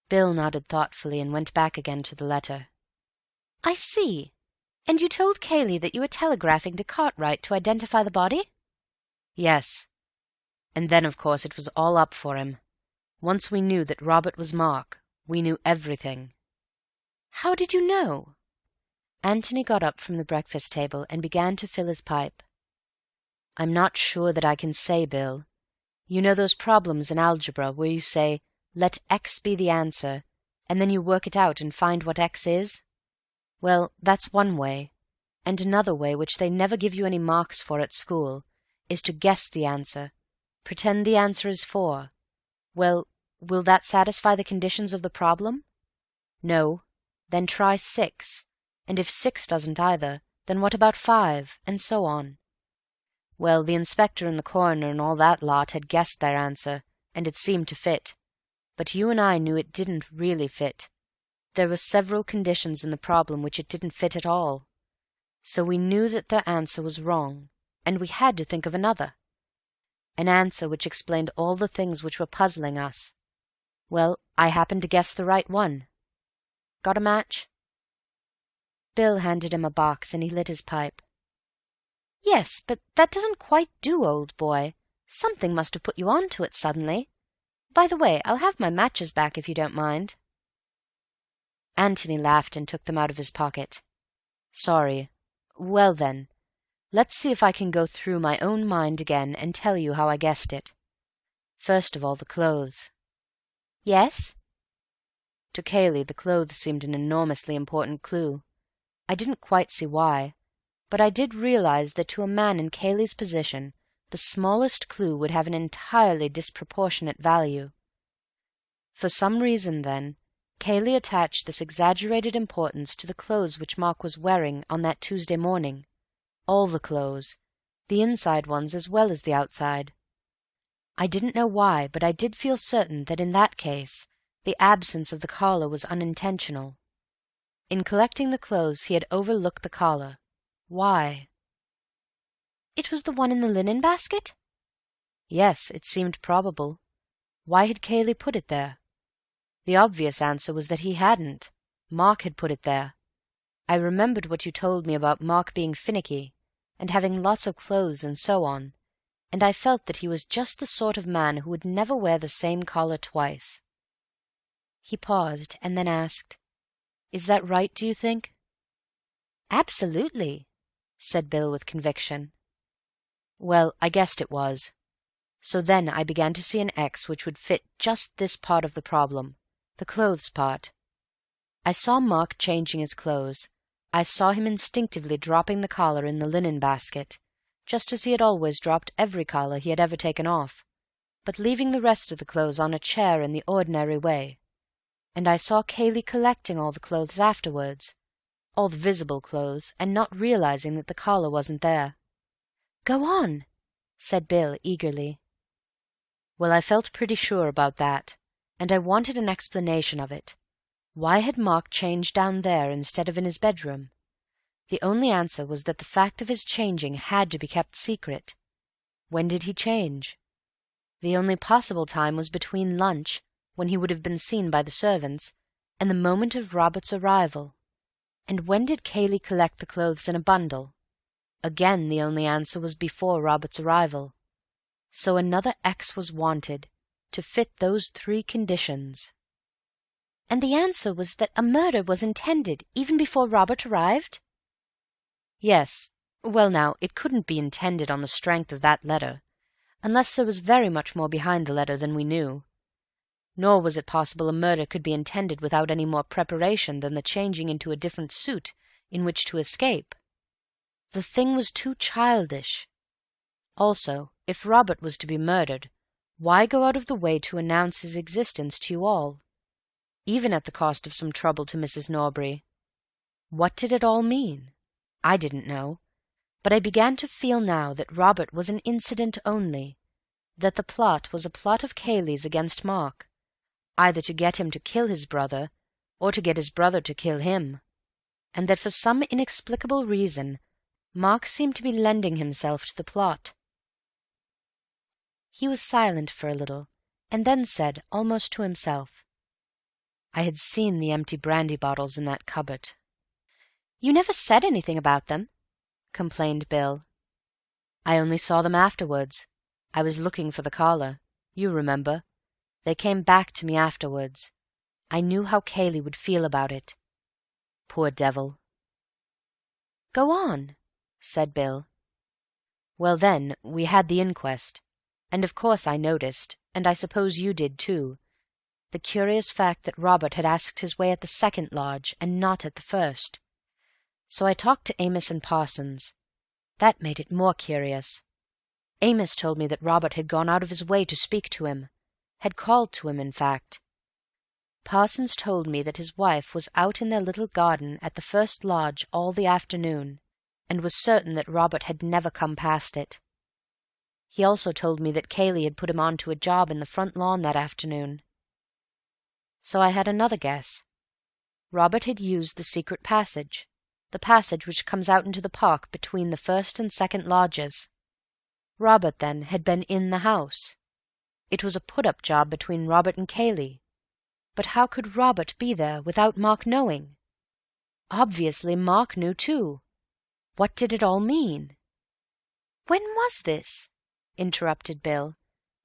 Bill nodded thoughtfully and went back again to the letter. "I see. And you told Cayley that you were telegraphing to Cartwright to identify the body?" "Yes. And then, of course, it was all up for him. Once we knew that Robert was Mark, we knew everything." "How did you know?" Antony got up from the breakfast table and began to fill his pipe. "I'm not sure that I can say, Bill. You know those problems in algebra where you say, 'Let x be the answer,' and then you work it out and find what x is? Well, that's one way, and another way, which they never give you any marks for at school, is to guess the answer, pretend the answer is 4. Well, Will that satisfy the conditions of the problem? No. Then try 6. And if 6 doesn't either, then what about 5, and so on. Well, the inspector and the coroner and all that lot had guessed their answer, and it seemed to fit. But you and I knew it didn't really fit. There were several conditions in the problem which it didn't fit at all. So we knew that their answer was wrong, and we had to think of another. An answer which explained all the things which were puzzling us. Well, I happened to guess the right one. Got a match?" Bill handed him a box, and he lit his pipe. "Yes, but that doesn't quite do, old boy. Something must have put you on to it suddenly. By the way, I'll have my matches back if you don't mind." Antony laughed and took them out of his pocket. "Sorry. Well then, let's see if I can go through my own mind again and tell you how I guessed it. First of all, the clothes." "Yes?" To Cayley, the clothes seemed an enormously important clue. I didn't quite see why, but I did realize that to a man in Cayley's position the smallest clue would have an entirely disproportionate value. For some reason, then, Cayley attached this exaggerated importance to the clothes which Mark was wearing on that Tuesday morning. All the clothes, the inside ones as well as the outside. I didn't know why, but I did feel certain that in that case the absence of the collar was unintentional. In collecting the clothes he had overlooked the collar. Why? "It was the one in the linen basket?" Yes, it seemed probable. Why had Cayley put it there? The obvious answer was that he hadn't. Mark had put it there. I remembered what you told me about Mark being finicky, and having lots of clothes and so on, and I felt that he was just the sort of man who would never wear the same collar twice. He paused, and then asked, "Is that right, do you think?" "Absolutely," said Bill with conviction. Well, I guessed it was. So then I began to see an X which would fit just this part of the problem, the clothes part. I saw Mark changing his clothes. I saw him instinctively dropping the collar in the linen basket, just as he had always dropped every collar he had ever taken off, but leaving the rest of the clothes on a chair in the ordinary way. And I saw Cayley collecting all the clothes afterwards, all the visible clothes, and not realizing that the collar wasn't there. "Go on," said Bill eagerly. Well, I felt pretty sure about that, and I wanted an explanation of it. Why had Mark changed down there instead of in his bedroom? The only answer was that the fact of his changing had to be kept secret. When did he change? The only possible time was between lunch, when he would have been seen by the servants, and the moment of Robert's arrival. And when did Cayley collect the clothes in a bundle? Again the only answer was before Robert's arrival. So another X was wanted, to fit those 3 conditions. "And the answer was that a murder was intended even before Robert arrived?" Yes. Well now, it couldn't be intended on the strength of that letter, unless there was very much more behind the letter than we knew. Nor was it possible a murder could be intended without any more preparation than the changing into a different suit in which to escape. The thing was too childish. Also, if Robert was to be murdered, why go out of the way to announce his existence to you all, even at the cost of some trouble to Mrs. Norbury? What did it all mean? I didn't know, but I began to feel now that Robert was an incident only, that the plot was a plot of Cayley's against Mark, either to get him to kill his brother, or to get his brother to kill him, and that for some inexplicable reason Mark seemed to be lending himself to the plot. He was silent for a little, and then said, almost to himself, "I had seen the empty brandy bottles in that cupboard." "You never said anything about them," complained Bill. "I only saw them afterwards. I was looking for the collar. You remember. They came back to me afterwards. I knew how Cayley would feel about it. Poor devil." "Go on," said Bill. "Well then, we had the inquest, and of course I noticed, and I suppose you did too, the curious fact that Robert had asked his way at the second lodge and not at the first. So I talked to Amos and Parsons. That made it more curious. Amos told me that Robert had gone out of his way to speak to him, had called to him, in fact. Parsons told me that his wife was out in their little garden at the first lodge all the afternoon, and was certain that Robert had never come past it. He also told me that Cayley had put him on to a job in the front lawn that afternoon. So I had another guess. Robert had used the secret passage, the passage which comes out into the park between the first and second lodges. Robert, then, had been in the house. It was a put-up job between Robert and Cayley. But how could Robert be there without Mark knowing? Obviously Mark knew too. What did it all mean? "When was this?" interrupted Bill.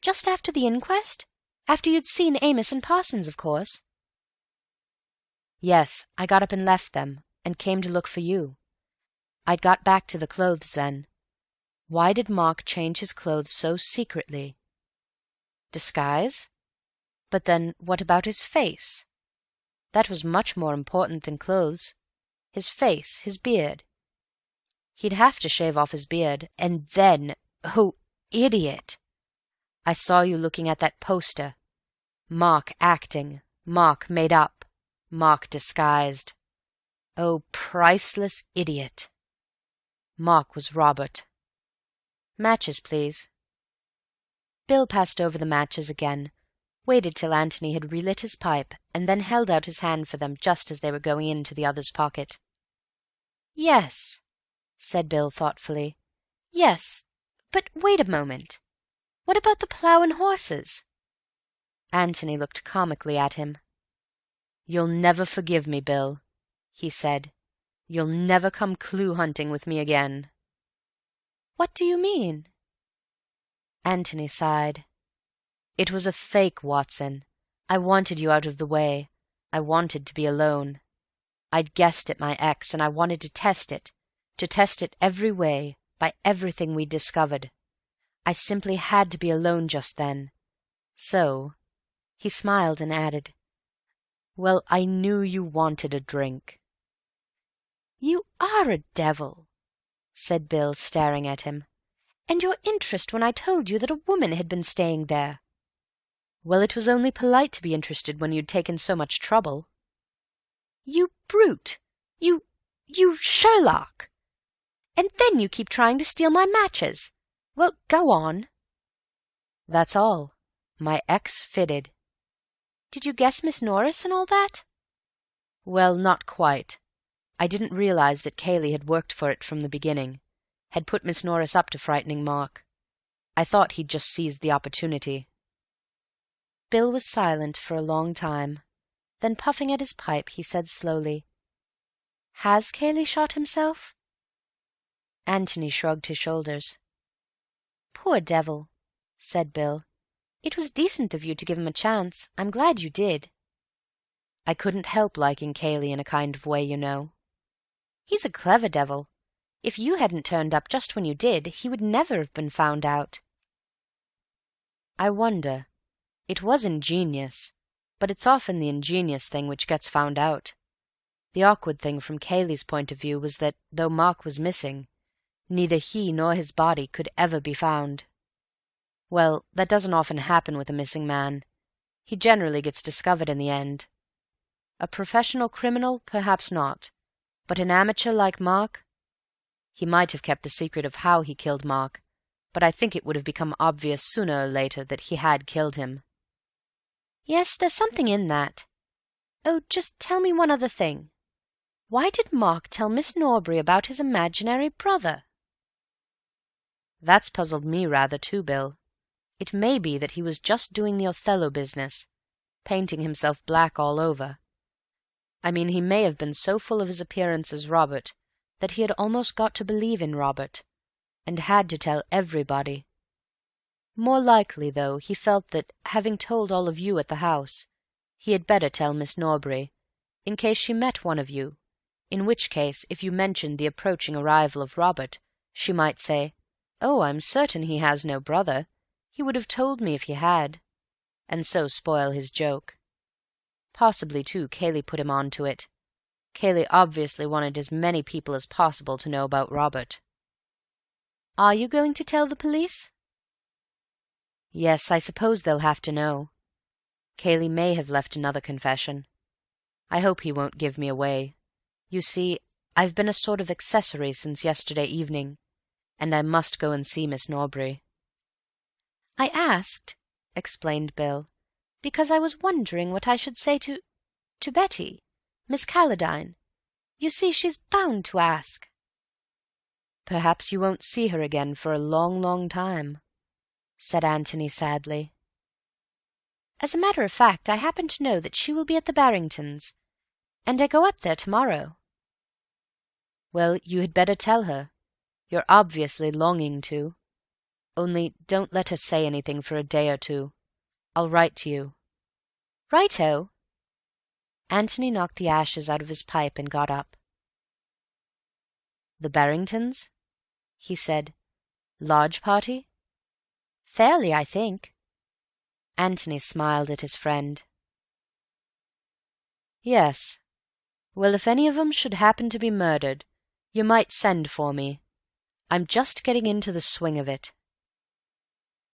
"Just after the inquest? After you'd seen Amos and Parsons, of course?" "Yes, I got up and left them, and came to look for you. I'd got back to the clothes then. Why did Mark change his clothes so secretly? Disguise? But then what about his face? That was much more important than clothes. His face, his beard. He'd have to shave off his beard, and then, oh, idiot! I saw you looking at that poster. Mark acting, Mark made up, Mark disguised. Oh, priceless idiot! Mark was Robert. Matches, please." Bill passed over the matches again, waited till Antony had relit his pipe, and then held out his hand for them just as they were going into the other's pocket. "Yes," said Bill thoughtfully. "Yes, but wait a moment. What about the plough and horses?" Antony looked comically at him. "You'll never forgive me, Bill," he said. "You'll never come clue-hunting with me again." "What do you mean?" Antony sighed. "It was a fake, Watson. I wanted you out of the way. I wanted to be alone. I'd guessed at my ex, and I wanted to test it every way, by everything we'd discovered. I simply had to be alone just then. So," he smiled and added, "well, I knew you wanted a drink." "You are a devil," said Bill, staring at him. "And your interest when I told you that a woman had been staying there." "Well, it was only polite to be interested when you'd taken so much trouble." "You brute! You Sherlock! And then you keep trying to steal my matches. Well, go on." "That's all. My ex fitted." "Did you guess Miss Norris and all that?" "Well, not quite. I didn't realize that Cayley had worked for it from the beginning, had put Miss Norris up to frightening Mark. I thought he'd just seized the opportunity." Bill was silent for a long time. Then, puffing at his pipe, he said slowly, "Has Cayley shot himself?" Antony shrugged his shoulders. "Poor devil," said Bill. "It was decent of you to give him a chance. I'm glad you did." "I couldn't help liking Cayley in a kind of way, you know." "He's a clever devil. If you hadn't turned up just when you did, he would never have been found out." "I wonder. It was ingenious, but it's often the ingenious thing which gets found out. The awkward thing from Cayley's point of view was that, though Mark was missing, neither he nor his body could ever be found. Well, that doesn't often happen with a missing man. He generally gets discovered in the end. A professional criminal, perhaps not, but an amateur like Mark? He might have kept the secret of how he killed Mark, but I think it would have become obvious sooner or later that he had killed him." "Yes, there's something in that. Oh, just tell me one other thing. Why did Mark tell Miss Norbury about his imaginary brother?" "That's puzzled me rather too, Bill. It may be that he was just doing the Othello business, painting himself black all over. I mean, he may have been so full of his appearance as Robert that he had almost got to believe in Robert, and had to tell everybody. More likely, though, he felt that, having told all of you at the house, he had better tell Miss Norbury, in case she met one of you, in which case, if you mentioned the approaching arrival of Robert, she might say, 'Oh, I'm certain he has no brother. He would have told me if he had,' and so spoil his joke. Possibly, too, Cayley put him on to it. Cayley obviously wanted as many people as possible to know about Robert." "Are you going to tell the police?" "Yes, I suppose they'll have to know. Cayley may have left another confession. I hope he won't give me away. You see, I've been a sort of accessory since yesterday evening, and I must go and see Miss Norbury." "I asked," explained Bill, "because I was wondering what I should say to Betty, Miss Calladine. You see, she's bound to ask." "Perhaps you won't see her again for a long, long time," said Antony sadly. "As a matter of fact, I happen to know that she will be at the Barringtons, and I go up there tomorrow." "Well, you had better tell her. You're obviously longing to. Only don't let her say anything for a day or two. I'll write to you." "Righto." Antony knocked the ashes out of his pipe and got up. "The Barringtons?" he said. "Large party?" "Fairly, I think." Antony smiled at his friend. "Yes. Well, if any of 'em should happen to be murdered, you might send for me. I'm just getting into the swing of it.